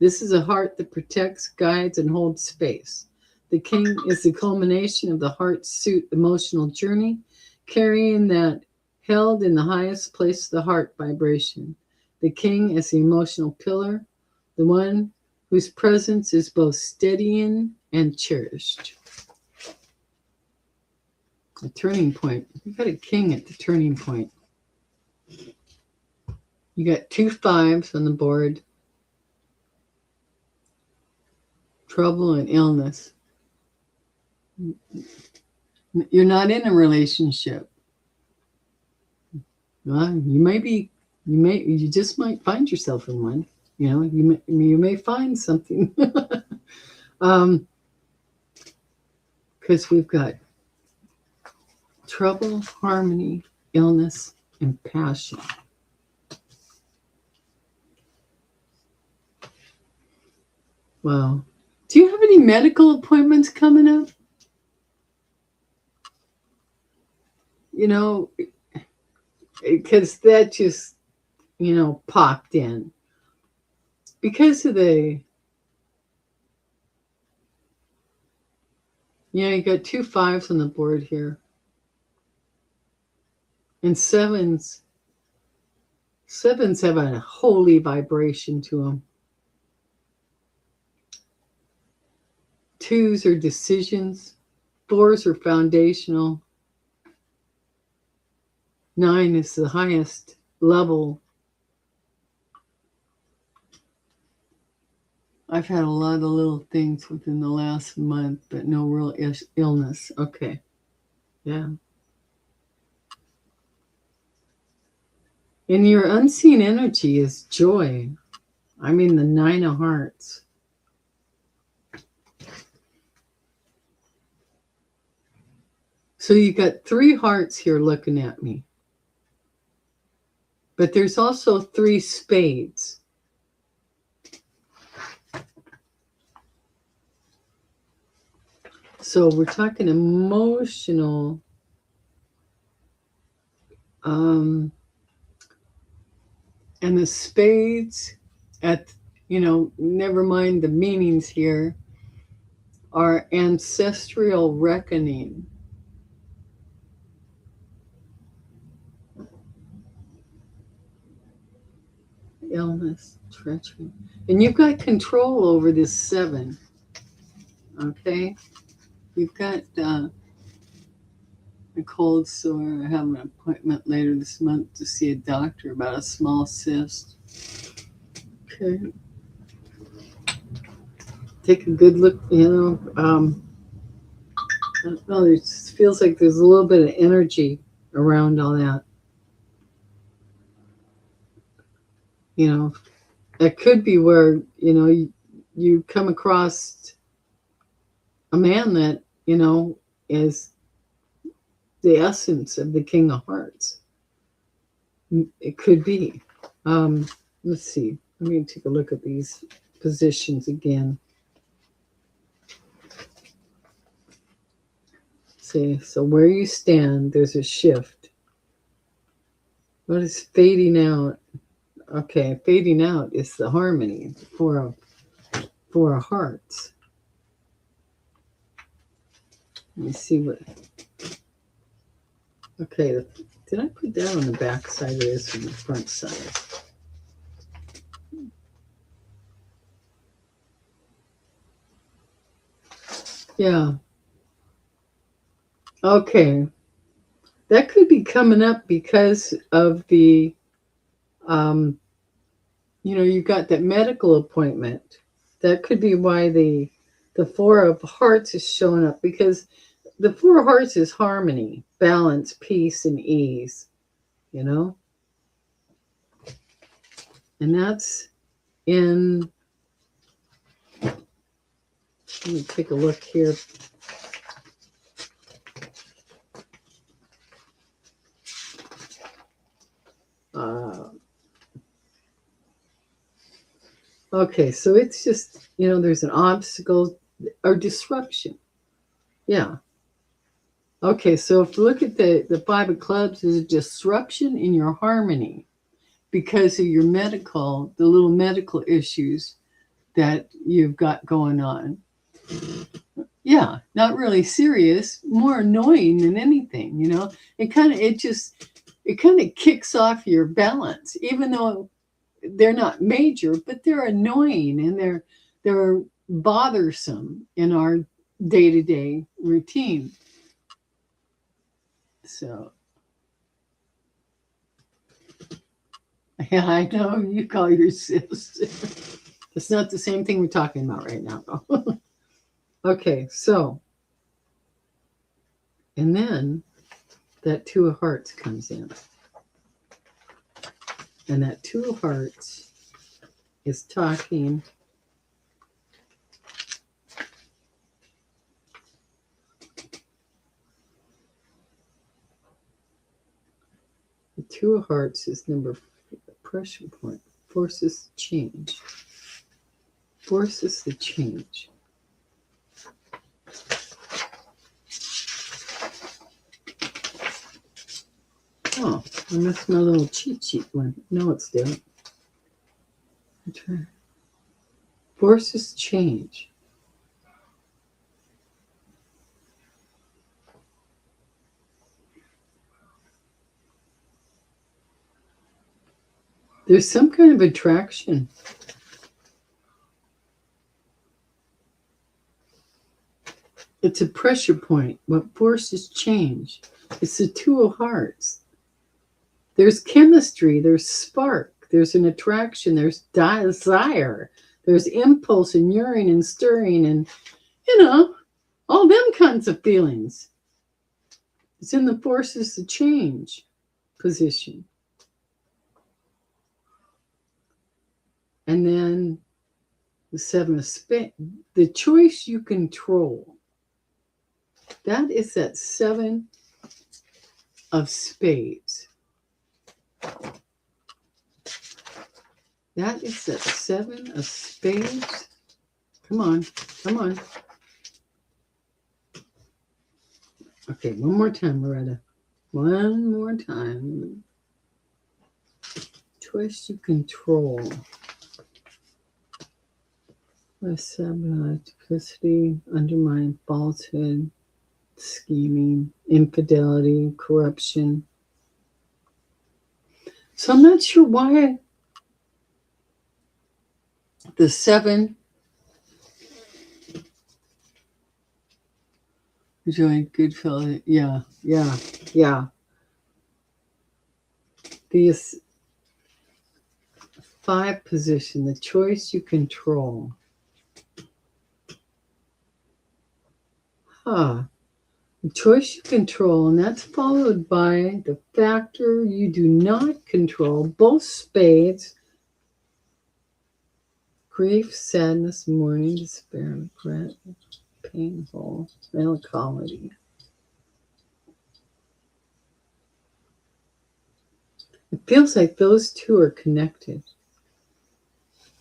This is a heart that protects, guides, and holds space. The king is the culmination of the heart suit emotional journey, carrying that held in the highest place of the heart vibration. The king is the emotional pillar, the one whose presence is both steadying and cherished. A turning point. You got a king at the turning point. You got 2 5s on the board. Trouble and illness. You're not in a relationship. Well, you may be You just might find yourself in one. You know, you may find something. Because we've got trouble, harmony, illness, and passion. Wow. Do you have any medical appointments coming up? You know, because that just, popped in. Because of you got 2 5s on the board here. And sevens have a holy vibration to them. 2s are decisions. 4s are foundational. 9 is the highest level. I've had a lot of little things within the last month, but no real illness. Okay. Yeah. And your unseen energy is joy. I mean, the 9 of hearts. So you got 3 hearts here looking at me. But there's also 3 spades. So we're talking emotional. And the spades never mind the meanings here, are ancestral reckoning. Illness, treachery. And you've got control over this 7. Okay? You've got a cold sore. I have an appointment later this month to see a doctor about a small cyst. Okay. Take a good look, I don't know, it just feels like there's a little bit of energy around all that. It could be where, you come across a man that, is the essence of the King of Hearts. It could be. Let's see. Let me take a look at these positions again. See, so where you stand, there's a shift. What is fading out? Okay, fading out is the harmony for a hearts. Let me see what. Okay, did I put that on the back side of this or the front side? Yeah. Okay. That could be coming up because of the, you got that medical appointment. That could be why the 4 of hearts is showing up, because the 4 of hearts is harmony, balance, peace, and ease, And that's in, let me take a look here. Okay, so it's just, there's an obstacle or disruption. Yeah. Okay, so if you look at the 5 of clubs, there's a disruption in your harmony because of your the little medical issues that you've got going on. Yeah, not really serious, more annoying than anything, It kind of kicks off your balance, even though they're not major, but they're annoying and they're bothersome in our day-to-day routine. So, yeah, I know you call your sister. It's not the same thing we're talking about right now, though. Okay, so, and then that 2 of hearts comes in. And that Two of Hearts is talking the Two of Hearts is number 4, pressure point, forces change. Forces the change. Oh, I missed my little cheat sheet one. No, it's there. Forces change. There's some kind of attraction. It's a pressure point. What forces change? It's the Two of Hearts. There's chemistry, there's spark, there's an attraction, there's desire, there's impulse and yearning and stirring and, all them kinds of feelings. It's in the forces to change position. And then the Seven of Spades, the choice you control. That is that Seven of Spades. That is that Seven of Spades. Come on, come on. Okay, one more time, Loretta. One more time. Choice you control. Sabotage, duplicity, undermine, falsehood, scheming, infidelity, corruption. So I'm not sure why the 7 joint Goodfellow. Yeah. These 5 position, the choice you control. The choice you control, and that's followed by the factor you do not control, both spades. Grief, sadness, mourning, despair, regret, painful, melancholy. It feels like those two are connected.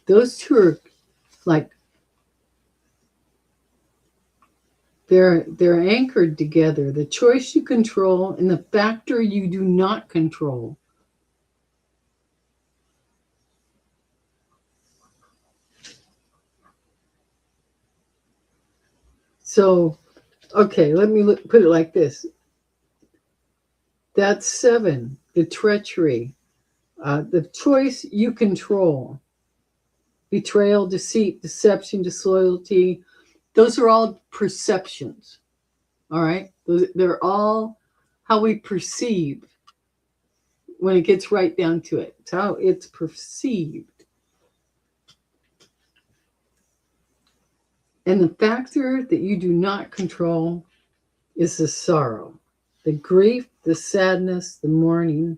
Those two are like they're anchored together. The choice you control and the factor you do not control. So, okay, let me put it like this. That's 7, the treachery, the choice you control. Betrayal, deceit, deception, disloyalty. Those are all perceptions. All right? They're all how we perceive when it gets right down to it. It's how it's perceived. And the factor that you do not control is the sorrow, the grief, the sadness, the mourning,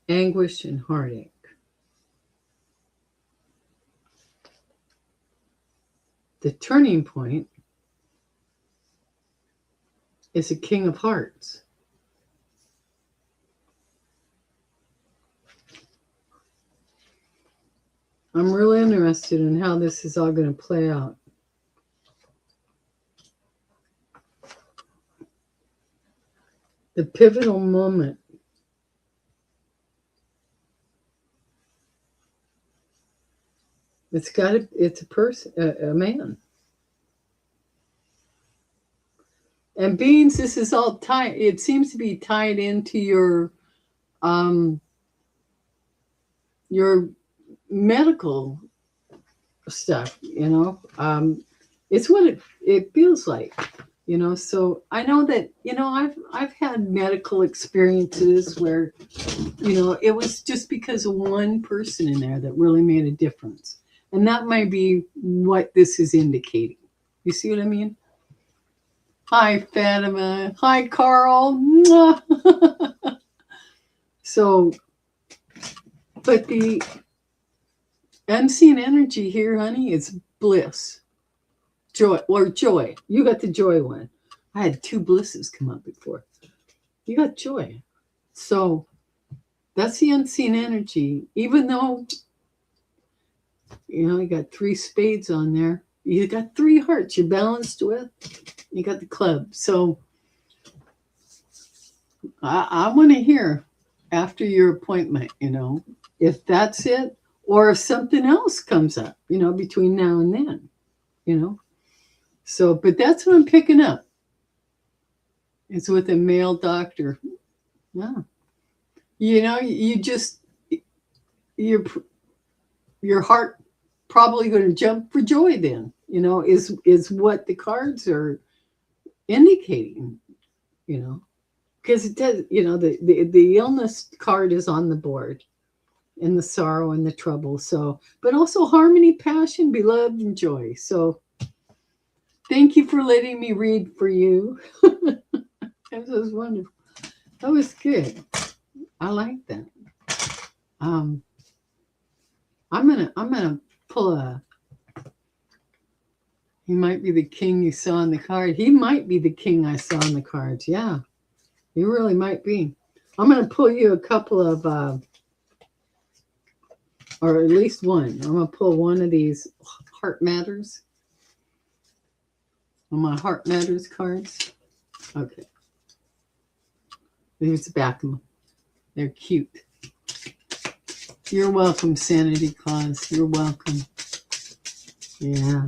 anguish, and heartache. The turning point is a King of Hearts. I'm really interested in how this is all going to play out. The pivotal moment. It's a person, a man. And beings, this is all tied. It seems to be tied into your medical stuff, it's what it feels like, so I know that, I've had medical experiences where, it was just because of one person in there that really made a difference. And that might be what this is indicating. You see what I mean? Hi, Fatima. Hi, Carl. So, but the unseen energy here, honey, is bliss, joy, or joy. You got the joy one. I had two blisses come up before. You got joy. So that's the unseen energy. Even though, you got three spades on there, you got three hearts you're balanced with. You got the club. So I want to hear after your appointment, if that's it or if something else comes up, between now and then. So, but that's what I'm picking up. It's with a male doctor. Yeah. You just, your heart probably going to jump for joy then, is what the cards are indicating, because it does, the illness card is on the board and the sorrow and the trouble. So, but also harmony, passion, beloved, and joy. So thank you for letting me read for you. That was wonderful. That was good. I like that. I'm gonna pull he might be the king you saw on the card. He might be the king I saw on the cards. Yeah, he really might be. I'm gonna pull you a couple of or at least one. I'm gonna pull one of these Heart Matters on my Heart Matters cards. Okay. Here's the back of them. They're cute. You're welcome, Sanity Claus. You're welcome. Yeah.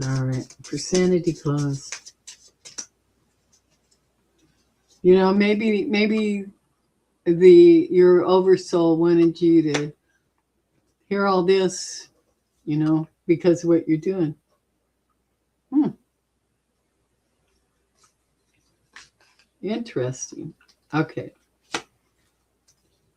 All right. For Sanity Claus. Maybe your oversoul wanted you to hear all this, because of what you're doing. Interesting. Okay.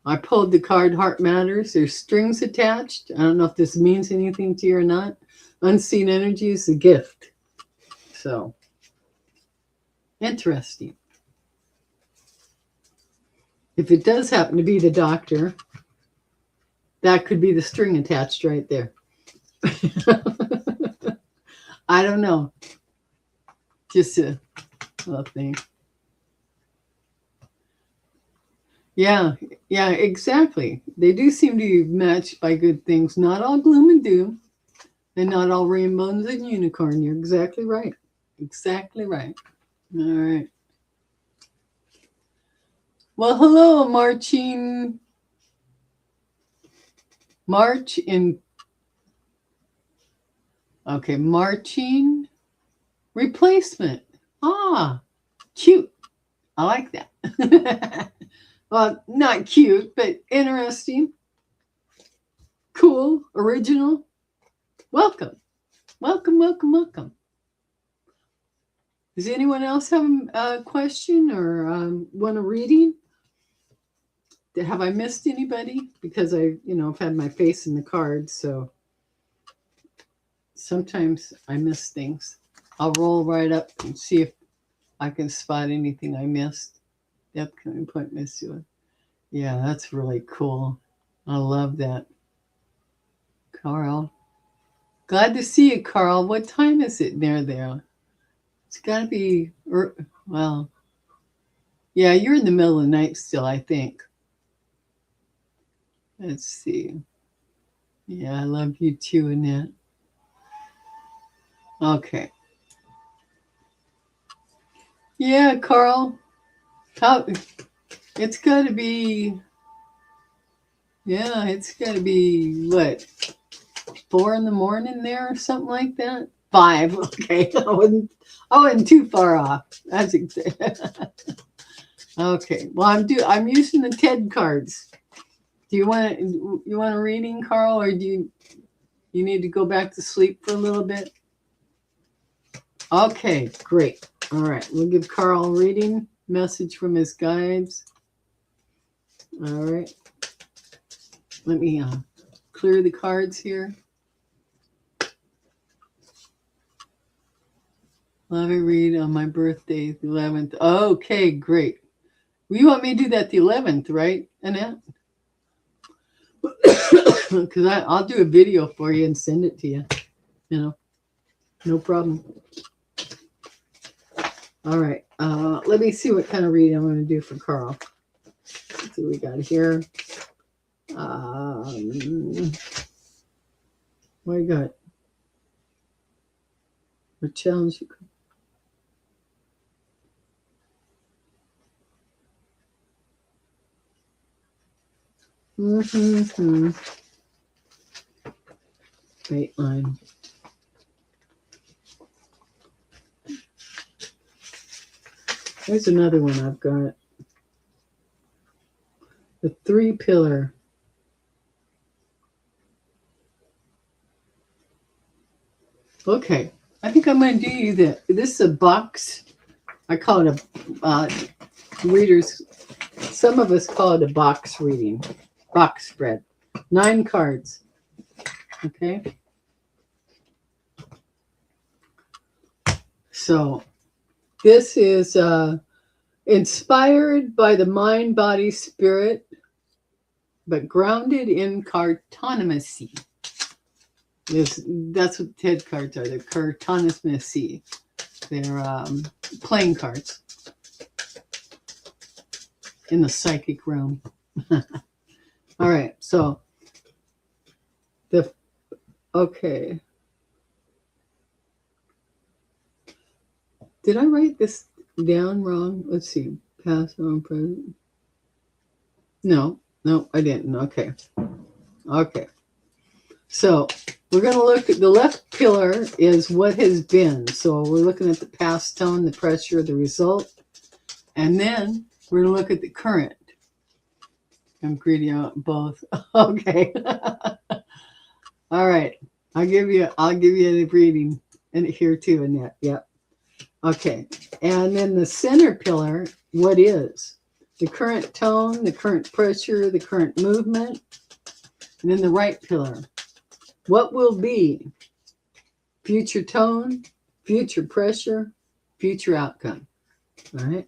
I pulled the card Heart Matters. There's strings attached. I don't know if this means anything to you or not. Unseen energy is a gift. So, interesting. If it does happen to be the doctor, that could be the string attached right there. I don't know. Just a little thing. Yeah, exactly. They do seem to be matched by good things. Not all gloom and doom, and not all rainbows and unicorn. You're exactly right. Exactly right. All right. Well, hello, Marching replacement. Ah, cute. I like that. Well, not cute, but interesting. Cool, original. Welcome. Welcome. Does anyone else have a question or want a reading? Have I missed anybody? Because I've had my face in the cards, so sometimes I miss things. I'll roll right up and see if I can spot anything I missed. The upcoming appointments. Yeah, that's really cool. I love that. Carl. Glad to see you, Carl. What time is it near there? It's got to be, well, yeah, you're in the middle of the night still, I think. Let's see. Yeah, I love you too, Annette. Okay. Yeah, Carl. It's got to be, what, 4 a.m. there or something like that? 5. Okay. I wasn't too far off. That's okay. Well, I'm using the TED cards. Do you want a reading, Carl, or do you need to go back to sleep for a little bit? Okay, great. All right, we'll give Carl a reading. Message from his guides. All right. Let me clear the cards here. Let me read on my birthday, the 11th. Okay, great. You want me to do that the 11th, right, Annette? Because I'll do a video for you and send it to you. You know, no problem. All right. Let me see what kind of reading I'm going to do for Carl. Let's see what we got here. What you got? What challenge? Dateline. There's another one I've got. The 3-pillar. Okay. I think I'm going to do you this. This is a box. I call it a readers. Some of us call it a box reading. Box spread. 9 cards. Okay. So this is inspired by the mind, body, spirit, but grounded in cartonomy. That's what TED cards are. They're cartonomy. They're playing cards in the psychic realm. All right. So okay. Did I write this down wrong? Let's see. Past, wrong, present. No, I didn't. Okay. So we're going to look at the left pillar is what has been. So we're looking at the past tone, the pressure, the result. And then we're going to look at the current. I'm greedy on both. Okay. All right. I'll give you the reading and here too, Annette. Yep. Okay. And then the center pillar, what is? The current tone, the current pressure, the current movement. And then the right pillar. What will be? Future tone, future pressure, future outcome. All right.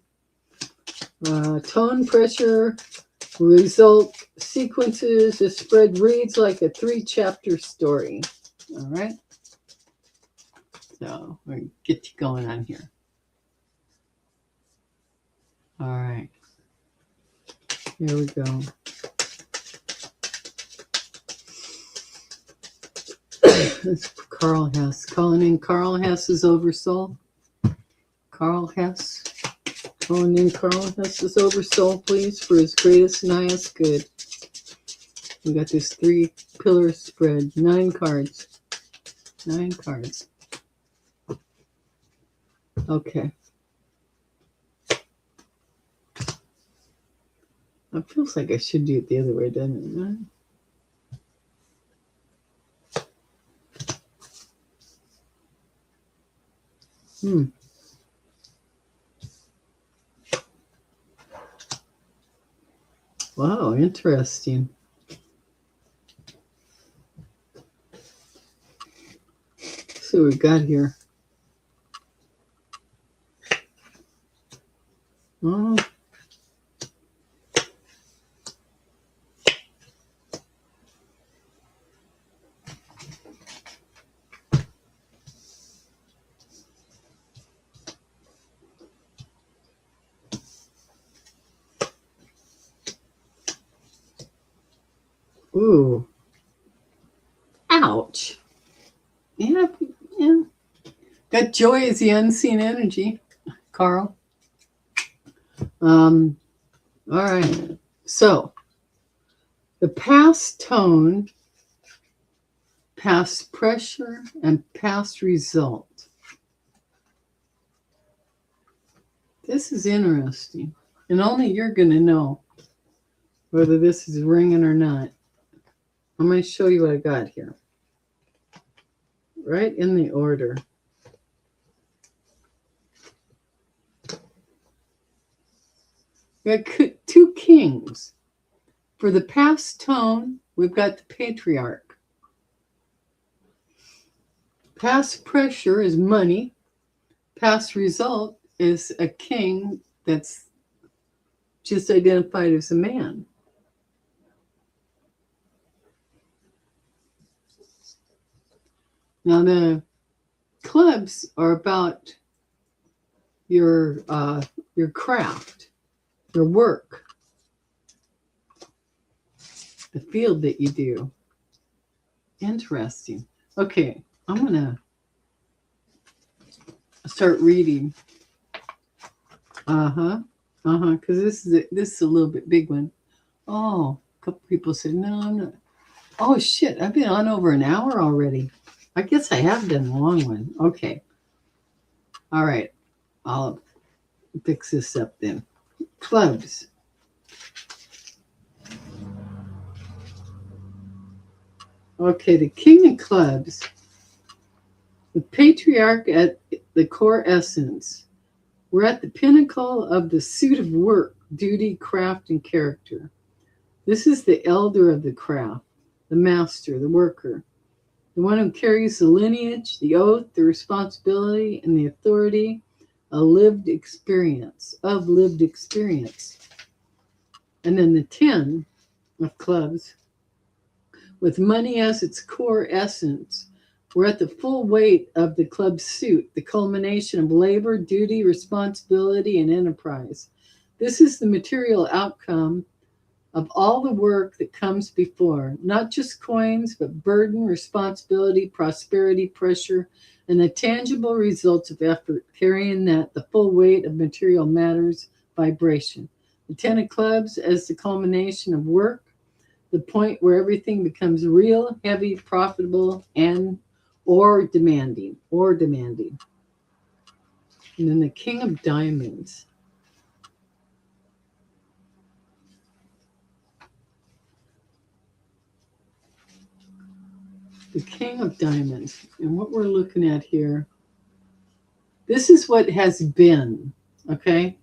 Tone, pressure, result, sequences. The spread reads like a 3-chapter story. All right. So we're going to get you going on here. All right. Here we go. It's Carl Hess. Calling in Carl Hess's Oversoul. Carl Hess. Calling in Carl Hess's Oversoul, please, for his greatest and highest good. We got this 3-pillar spread. 9 cards. 9 cards. Okay. It feels like I should do it the other way, doesn't it? Wow, interesting. Let's see what we got here. Oh. Ooh. Ouch. Yeah. That joy is the unseen energy, Carl. All right. So the past tone, past pressure, and past result. This is interesting. And only you're going to know whether this is ringing or not. I'm going to show you what I got here. Right in the order. We got 2 kings. For the past tone, we've got the patriarch. Past pressure is money. Past result is a king that's just identified as a man. Now the clubs are about your craft, your work, the field that you do. Interesting. Okay, I'm gonna start reading. Because this is a little bit big one. Oh, a couple people said no, I'm not. Oh shit, I've been on over an hour already. I guess I have done a long one. Okay. All right. I'll fix this up then. Clubs. Okay, the king of clubs, the patriarch at the core essence. We're at the pinnacle of the suit of work, duty, craft, and character. This is the elder of the craft, the master, the worker, the one who carries the lineage, the oath, the responsibility, and the authority of lived experience. And then the 10 of clubs, with money as its core essence, we're at the full weight of the club suit, the culmination of labor, duty, responsibility, and enterprise. This is the material outcome of all the work that comes before, not just coins, but burden, responsibility, prosperity, pressure, and the tangible results of effort, carrying that the full weight of material matters, vibration. The 10 of clubs as the culmination of work, the point where everything becomes real, heavy, profitable, and or demanding. And then the king of diamonds. The king of diamonds. And what we're looking at here, this is what has been, okay?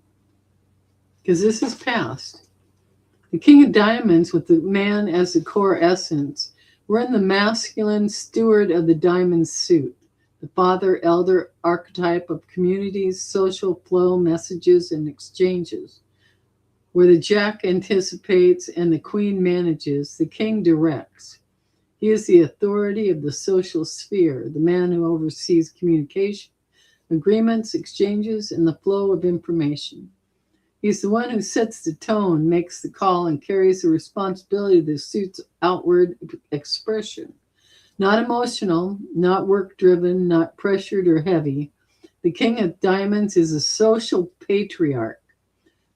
Because this is past. The king of diamonds with the man as the core essence. We're in the masculine steward of the diamond suit, the father elder archetype of communities, social flow, messages, and exchanges. Where the jack anticipates and the queen manages, the king directs. He is the authority of the social sphere, the man who oversees communication, agreements, exchanges, and the flow of information. He's the one who sets the tone, makes the call, and carries the responsibility of the suit's outward expression. Not emotional, not work-driven, not pressured or heavy. The king of diamonds is a social patriarch,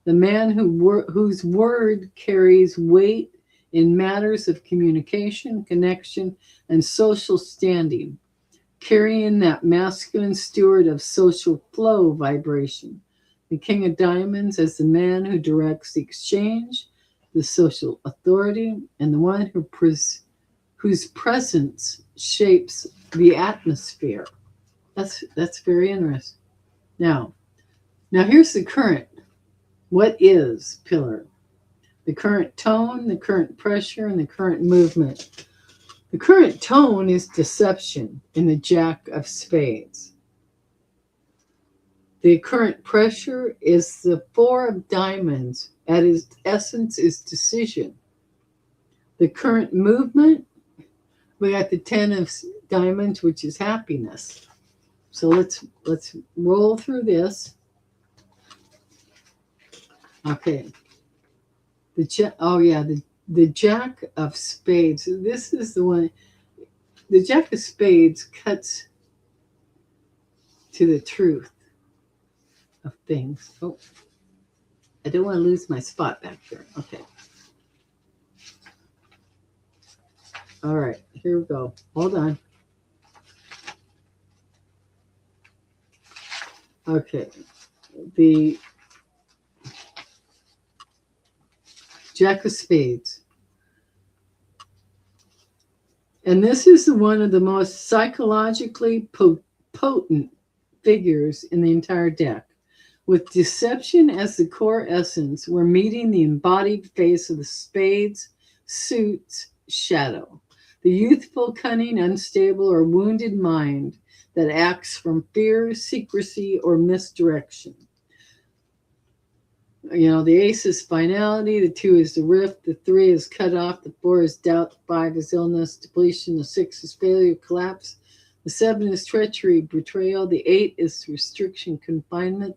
the man whose word carries weight in matters of communication, connection, and social standing, carrying that masculine steward of social flow vibration. The king of diamonds as the man who directs the exchange, the social authority, and the one whose presence shapes the atmosphere. That's very interesting. Now here's the current. What is pillar? The current tone, the current pressure, and the current movement. The current tone is deception in the jack of spades. The current pressure is the 4 of diamonds. At its essence is decision. The current movement, we got the 10 of diamonds, which is happiness. So let's roll through this. Okay. The jack of spades. This is the one. The jack of spades cuts to the truth of things. Oh, I don't want to lose my spot back there. Okay. All right, here we go. Hold on. Okay. The jack of spades. And this is one of the most psychologically potent figures in the entire deck. With deception as the core essence, we're meeting the embodied face of the spades, suit's shadow. The youthful, cunning, unstable, or wounded mind that acts from fear, secrecy, or misdirection. The ace is finality, the 2 is the rift, the 3 is cut off, the 4 is doubt, the 5 is illness, depletion, the 6 is failure, collapse, the 7 is treachery, betrayal, the 8 is restriction, confinement,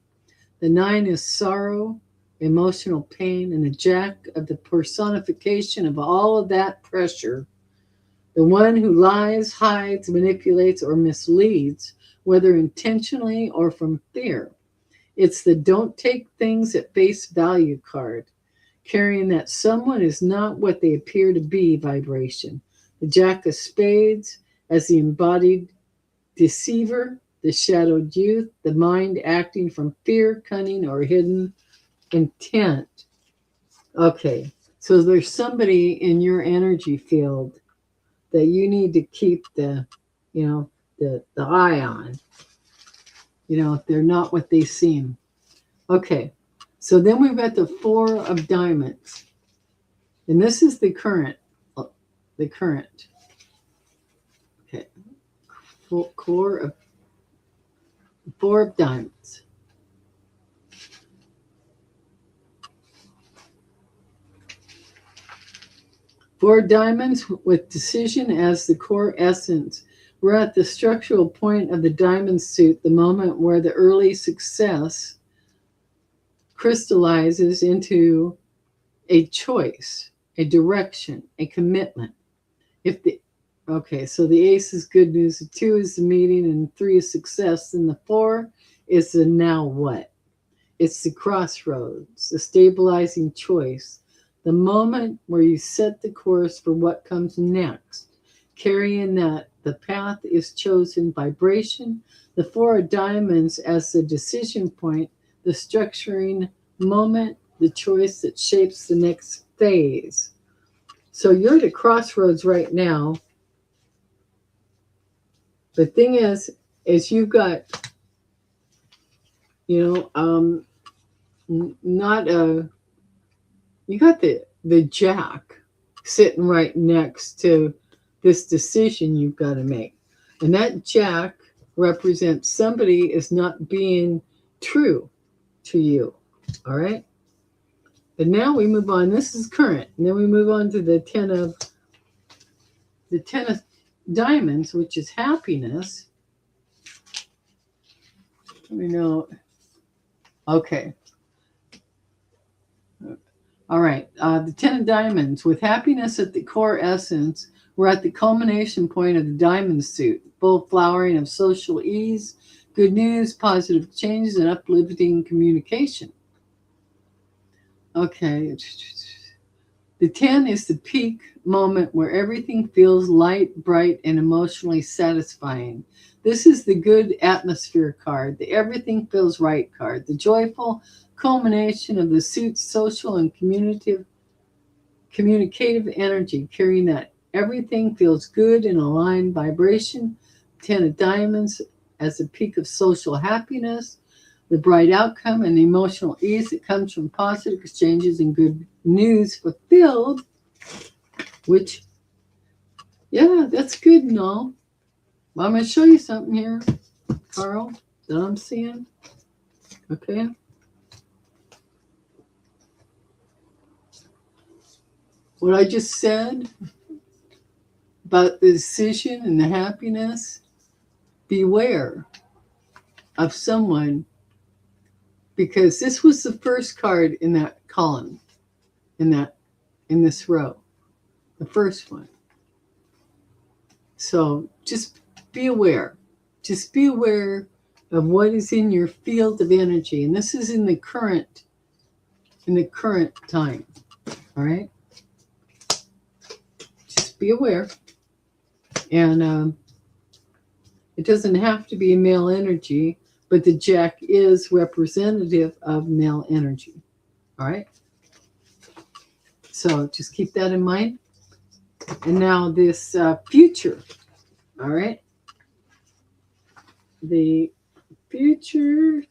the 9 is sorrow, emotional pain, and the Jack of the personification of all of that pressure, the one who lies, hides, manipulates, or misleads, whether intentionally or from fear. It's the don't take things at face value card, carrying that someone is not what they appear to be vibration. The Jack of Spades as the embodied deceiver, the shadowed youth, the mind acting from fear, cunning, or hidden intent. Okay, so there's somebody in your energy field that you need to keep the eye on. If they're not what they seem. Okay, so then we've got the 4 of diamonds, and this is the current. Okay, 4 of diamonds. Four diamonds with decision as the core essence. We're at the structural point of the diamond suit, the moment where the early success crystallizes into a choice, a direction, a commitment. So the ace is good news, the 2 is the meeting, and 3 is success, and the 4 is the now what? It's the crossroads, the stabilizing choice, the moment where you set the course for what comes next, carrying that the path is chosen vibration, the 4 of diamonds as the decision point, the structuring moment, the choice that shapes the next phase. So you're at a crossroads right now. The thing is you've got, you got the Jack sitting right next to this decision you've got to make. And that Jack represents somebody is not being true to you. All right. But now we move on. This is current. And then we move on to the 10 of diamonds, which is happiness. We know. Okay. All right. The 10 of diamonds with happiness at the core essence. We're at the culmination point of the diamond suit, full flowering of social ease, good news, positive changes, and uplifting communication. Okay. The 10 is the peak moment where everything feels light, bright, and emotionally satisfying. This is the good atmosphere card, the everything feels right card, the joyful culmination of the suit's social and communicative energy, carrying that everything feels good and aligned vibration. 10 of diamonds as the peak of social happiness, the bright outcome and the emotional ease that comes from positive exchanges and good news fulfilled, which, yeah, that's good and all. Well, I'm going to show you something here, Carl, that I'm seeing. Okay. What I just said about the decision and the happiness, beware of someone, because this was the first card in that column, in this row, the first one. So just be aware. Just be aware of what is in your field of energy. And this is in the current time. All right? Just be aware. And it doesn't have to be a male energy, but the Jack is representative of male energy. All right? So just keep that in mind. And now this future. All right? The future.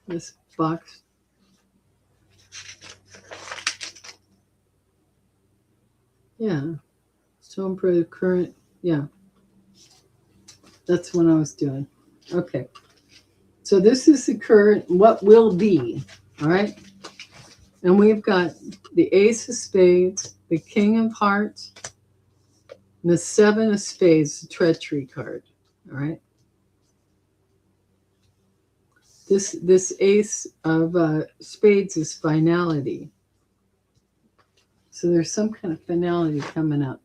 This box. Yeah. Let's So improve current. Yeah, that's what I was doing. Okay. So this is the current, what will be. All right. And we've got the Ace of Spades, the King of Hearts, and the Seven of Spades, the Treachery card. All right. This Ace of Spades is finality. So there's some kind of finality coming up.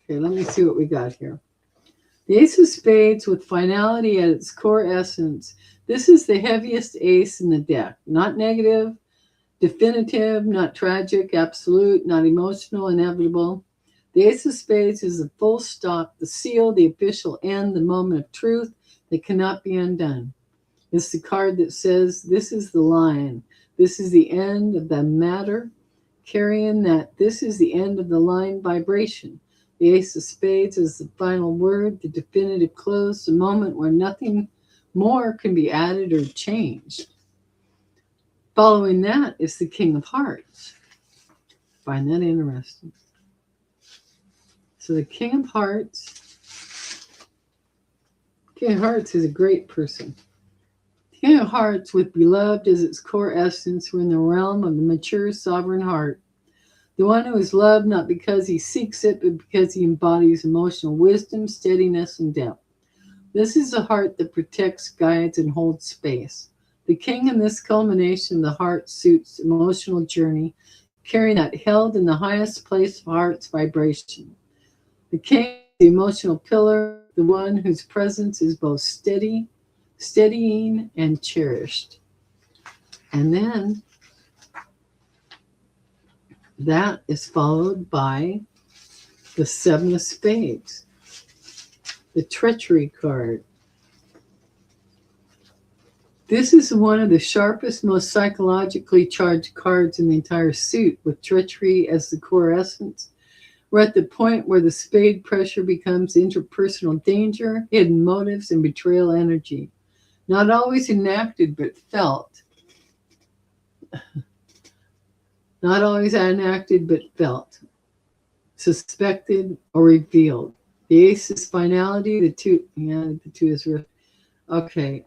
Okay, let me see what we got here. The Ace of Spades with finality at its core essence. This is the heaviest ace in the deck. Not negative, definitive, not tragic, absolute, not emotional, inevitable. The Ace of Spades is the full stop, the seal, the official end, the moment of truth that cannot be undone. It's the card that says, this is the line. This is the end of the matter, carrying that this is the end of the line vibration. The Ace of Spades is the final word, the definitive close, the moment where nothing more can be added or changed. Following that is the King of Hearts. Find that interesting. So the King of Hearts is a great person. King of Hearts with beloved as its core essence, we're in the realm of the mature sovereign heart. The one who is loved not because he seeks it, but because he embodies emotional wisdom, steadiness, and depth. This is a heart that protects, guides, and holds space. The king in this culmination of the heart suits emotional journey, carrying that held in the highest place of heart's vibration. The king, the emotional pillar, the one whose presence is both steadying, and cherished. And then that is followed by the Seven of Spades, the Treachery card. This is one of the sharpest, most psychologically charged cards in the entire suit, with treachery as the core essence. We're at the point where the spade pressure becomes interpersonal danger, hidden motives, and betrayal energy. Not always enacted, but felt. Not always enacted, but felt. Suspected or revealed. The ace is finality. The two is real. Okay.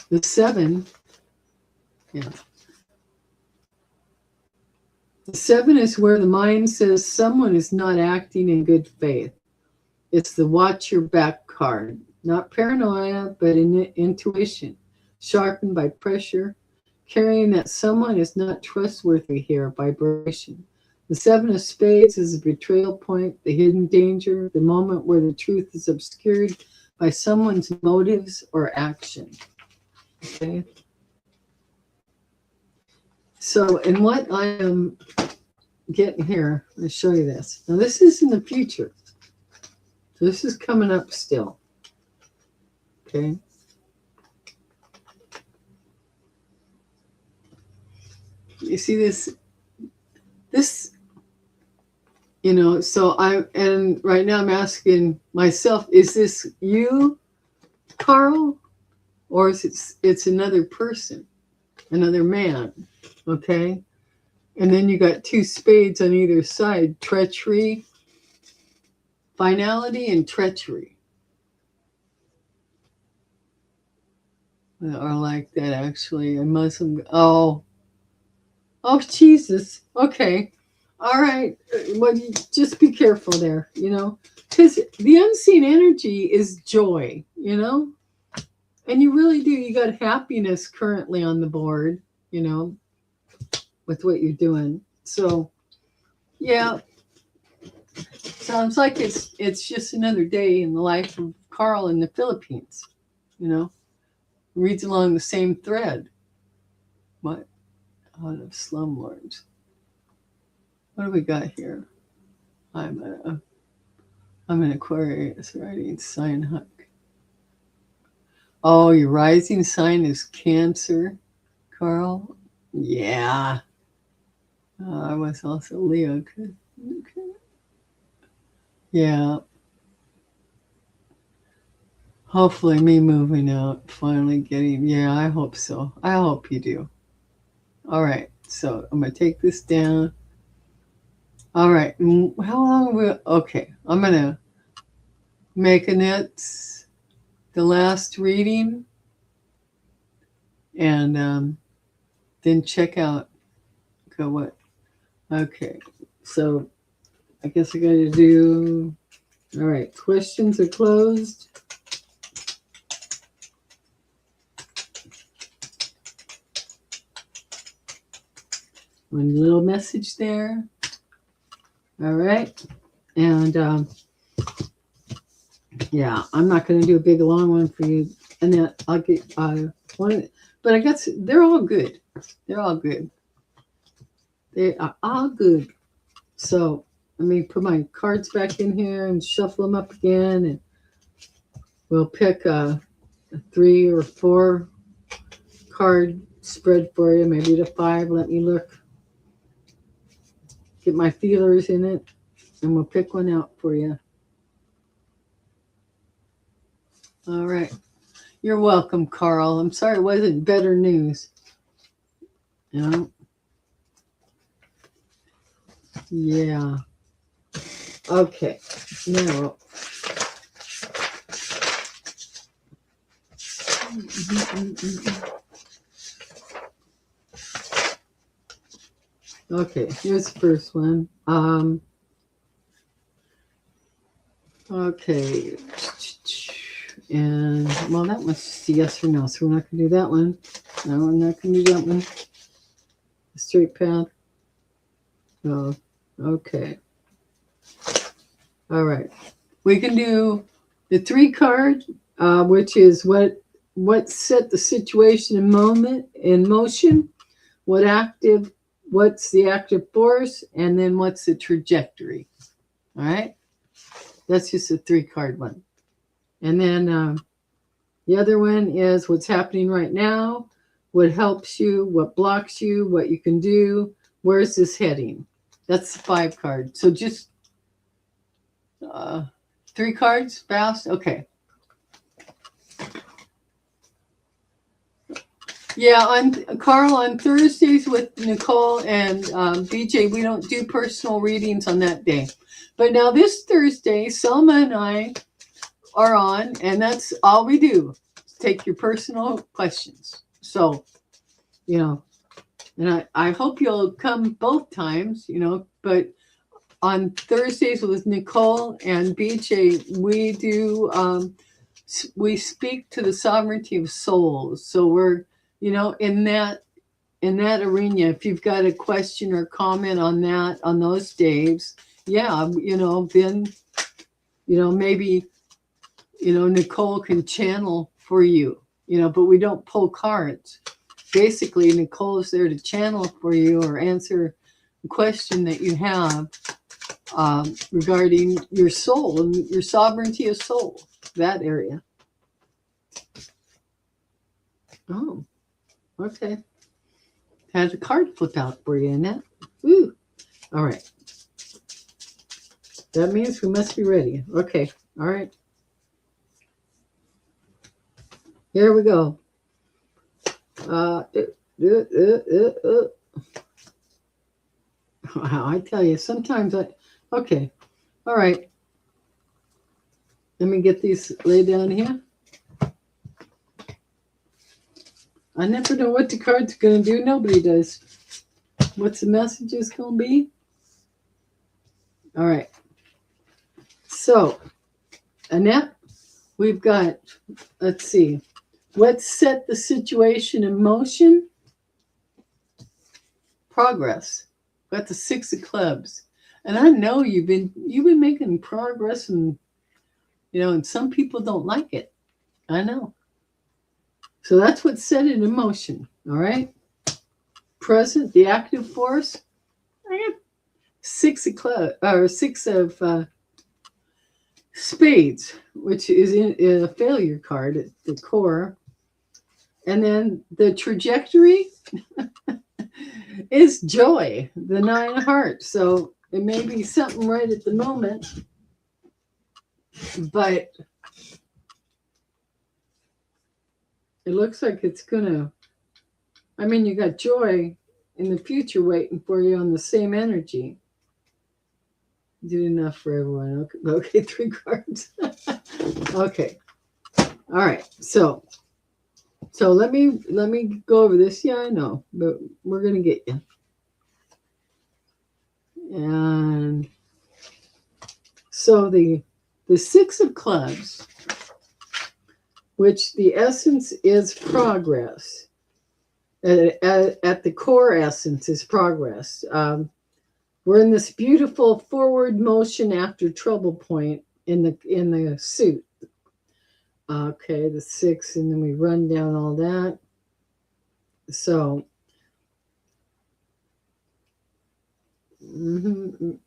The seven. Yeah. The seven is where the mind says someone is not acting in good faith. It's the watch your back card. Not paranoia, but intuition, sharpened by pressure, carrying that someone is not trustworthy here, vibration. The Seven of Spades is a betrayal point, the hidden danger, the moment where the truth is obscured by someone's motives or action. Okay? So, and what I am getting here, let me show you this. Now, this is in the future. So this is coming up still. Okay. You see this, so and right now I'm asking myself, is this you, Carl? Or is it's another person, another man? Okay. And then you got two spades on either side, treachery, finality, and treachery. Or like that, actually. A Muslim. Oh, Jesus. Okay. All right. Well, just be careful there, because the unseen energy is joy, and you really do. You got happiness currently on the board, with what you're doing. So, yeah, sounds like it's just another day in the life of Carl in the Philippines, reads along the same thread. What? Out of slumlords. What do we got here? I'm an Aquarius, writing sign Huck. Oh, your rising sign is Cancer, Carl? Yeah. I was also Leo. Okay. Yeah. Hopefully me moving out, finally getting, yeah, I hope so. I hope you do. All right. So I'm going to take this down. All right. How long will... Okay. I'm going to make it the last reading. And then check out what. Okay. So I guess I got to do... All right. Questions are closed. One little message there. All right. And yeah, I'm not going to do a big long one for you. And then I'll get one, but I guess they're all good. They're all good. They are all good. So let me put my cards back in here and shuffle them up again. And we'll pick a 3 or 4 card spread for you, maybe to 5. Let me look. Get my feelers in it, and we'll pick one out for you. All right. You're welcome, Carl. I'm sorry it wasn't better news. You know? Yeah. Okay. Now. Okay, here's the first one. Okay. And, well, that one's just a yes or no, so we're not going to do that one. No, we're not going to do that one. The straight path. Oh, okay. All right. We can do the 3 card, which is what set the situation in motion, what's the active force, and then what's the trajectory. All right. That's just a 3 card one. And then the other one is what's happening right now, what helps you, what blocks you, what you can do, where's this heading. That's the 5 card. So just 3 cards fast. Okay. Yeah, Carl, on Thursdays with Nicole and BJ, we don't do personal readings on that day. But now this Thursday, Selma and I are on, and that's all we do. Take your personal questions. So, and I hope you'll come both times, but on Thursdays with Nicole and BJ, we do, we speak to the sovereignty of souls. So we're, in that arena, if you've got a question or comment on that, on those days, yeah, then, maybe, Nicole can channel for you, but we don't pull cards. Basically, Nicole is there to channel for you or answer a question that you have regarding your soul and your sovereignty of soul, that area. Oh, okay. Had a card flip out for you, Annette. Woo. All right. That means we must be ready. Okay. All right. Here we go. Wow, I tell you, sometimes okay. All right. Let me get these laid down here. I never know what the card's going to do. Nobody does. What's the messages going to be? All right. So, Annette, we've got, let's see. What set the situation in motion? Progress. Got the 6 of clubs. And I know you've been making progress, and and some people don't like it. I know. So that's what set it in motion. All right. Present, the active force. I have 6 of clubs, or 6 of spades, which is in a failure card at the core. And then the trajectory is joy, the 9 of hearts. So it may be something right at the moment, but it looks like it's gonna, you got joy, in the future waiting for you on the same energy. Did enough for everyone. Okay, 3 cards. Okay. All right. So let me go over this. Yeah, I know, but we're gonna get you. And so the 6 of clubs, which the essence is progress. At the core essence is progress. We're in this beautiful forward motion after trouble point in the suit. Okay, the 6, and then we run down all that. So, the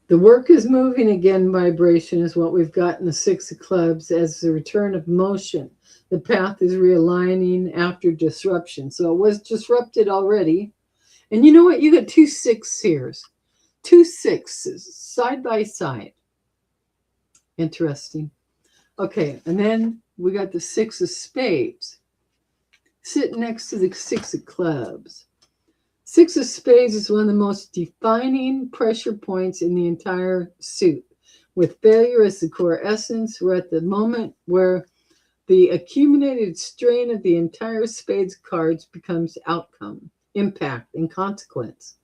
work is moving again. Vibration is what we've got in the 6 of clubs as the return of motion. The path is realigning after disruption. So it was disrupted already. And you know what? You got 2 6s here. 2 6s side by side. Interesting. Okay, and then we got the 6 of spades sitting next to the 6 of clubs. 6 of spades is one of the most defining pressure points in the entire suit. With failure as the core essence, we're at the moment where the accumulated strain of the entire spades cards becomes outcome, impact, and consequence.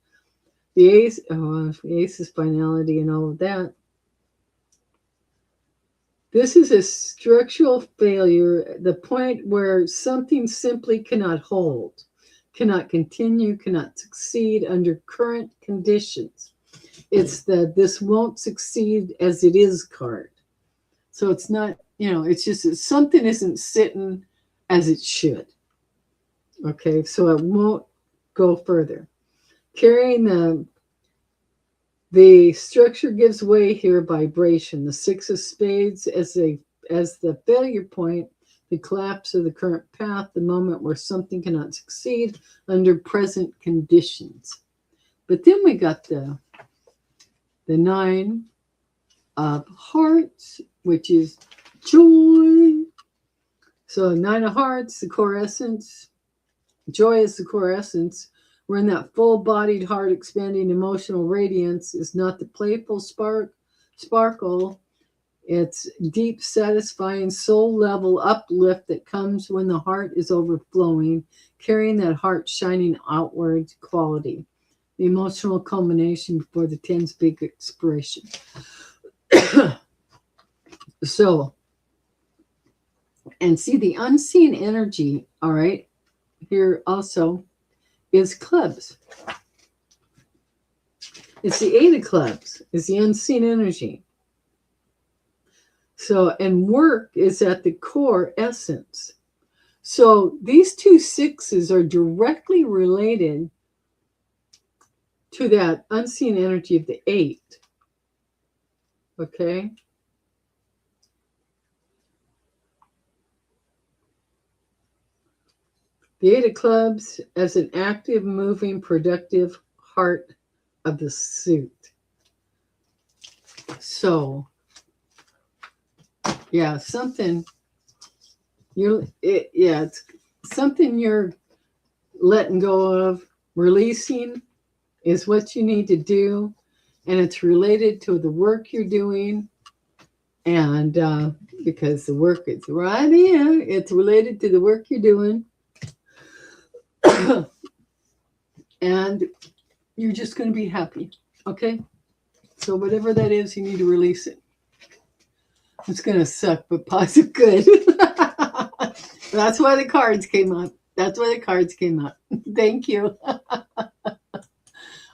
The ace, the ace is finality and all of that. This is a structural failure, the point where something simply cannot hold, cannot continue, cannot succeed under current conditions. It's the this won't succeed as it is card. So it's not, it's just that something isn't sitting as it should. Okay, so it won't go further. Carrying the structure gives way here, vibration. The 6 of spades as the failure point, the collapse of the current path, the moment where something cannot succeed under present conditions. But then we got the 9 of hearts, which is joy. So 9 of hearts, the core essence. Joy is the core essence. We're in that full-bodied, heart-expanding emotional radiance. Is not the playful sparkle. It's deep, satisfying, soul-level uplift that comes when the heart is overflowing, carrying that heart shining outward quality. The emotional culmination before the 10's big expiration. So, and see the unseen energy, all right, here also is clubs. It's the 8 of clubs, is the unseen energy. So, and work is at the core essence. So these 2 6s are directly related to that unseen energy of the 8. Okay. The 8 of clubs as an active, moving, productive heart of the suit. So, yeah, it's something you're letting go of, releasing is what you need to do, and it's related to the work you're doing. And because the work is right here, it's related to the work you're doing. And you're just going to be happy. Okay? So whatever that is, you need to release it. It's going to suck, but positive good. That's why the cards came up. Thank you.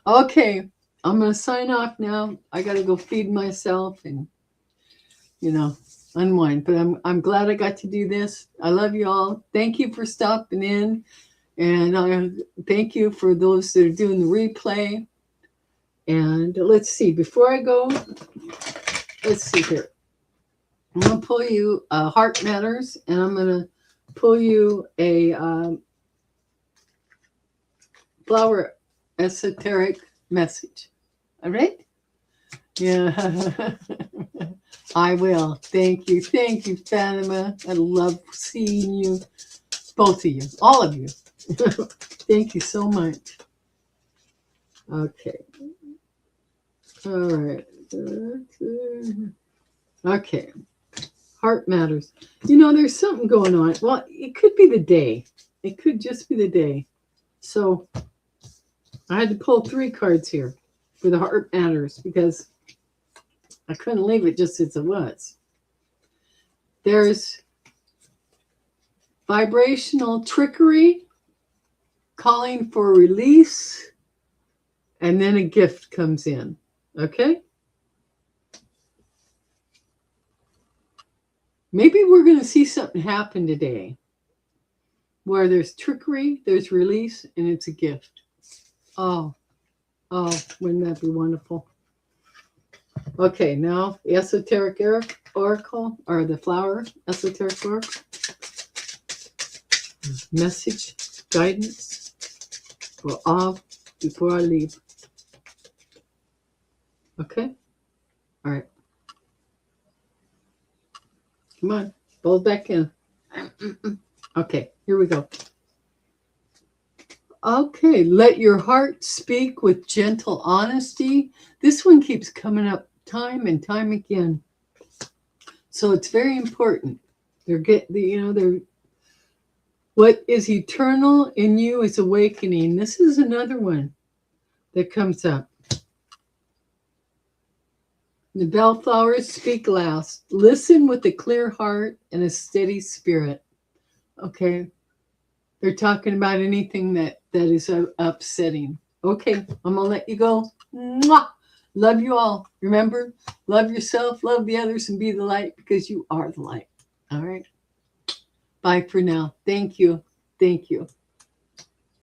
Okay. I'm going to sign off now. I got to go feed myself and, unwind. But I'm glad I got to do this. I love you all. Thank you for stopping in. And I thank you for those that are doing the replay. And let's see, before I go, let's see here. I'm going to pull you Heart Matters, and I'm going to pull you a flower esoteric message. All right? Yeah. I will. Thank you. Thank you, Fatima. I love seeing you. Both of you, all of you. Thank you so much. Okay. All right. Okay. Heart matters. You know, there's something going on. Well, it could be the day. It could just be the day. So I had to pull 3 cards here for the heart matters because I couldn't leave it just as it was. There's vibrational trickery, calling for release, and then a gift comes in. Okay? Maybe we're going to see something happen today where there's trickery, there's release, and it's a gift. Oh, wouldn't that be wonderful? Okay, now the esoteric oracle, or the flower esoteric oracle. Message, guidance for all before I leave. Okay? All right. Come on, fold back in. Okay, here we go. Okay, let your heart speak with gentle honesty. This one keeps coming up time and time again. So it's very important. What is eternal in you is awakening. This is another one that comes up. The bellflowers speak last. Listen with a clear heart and a steady spirit. Okay. They're talking about anything that is upsetting. Okay, I'm going to let you go. Mwah! Love you all. Remember, love yourself, love the others, and be the light because you are the light. All right. Bye for now. Thank you. Thank you.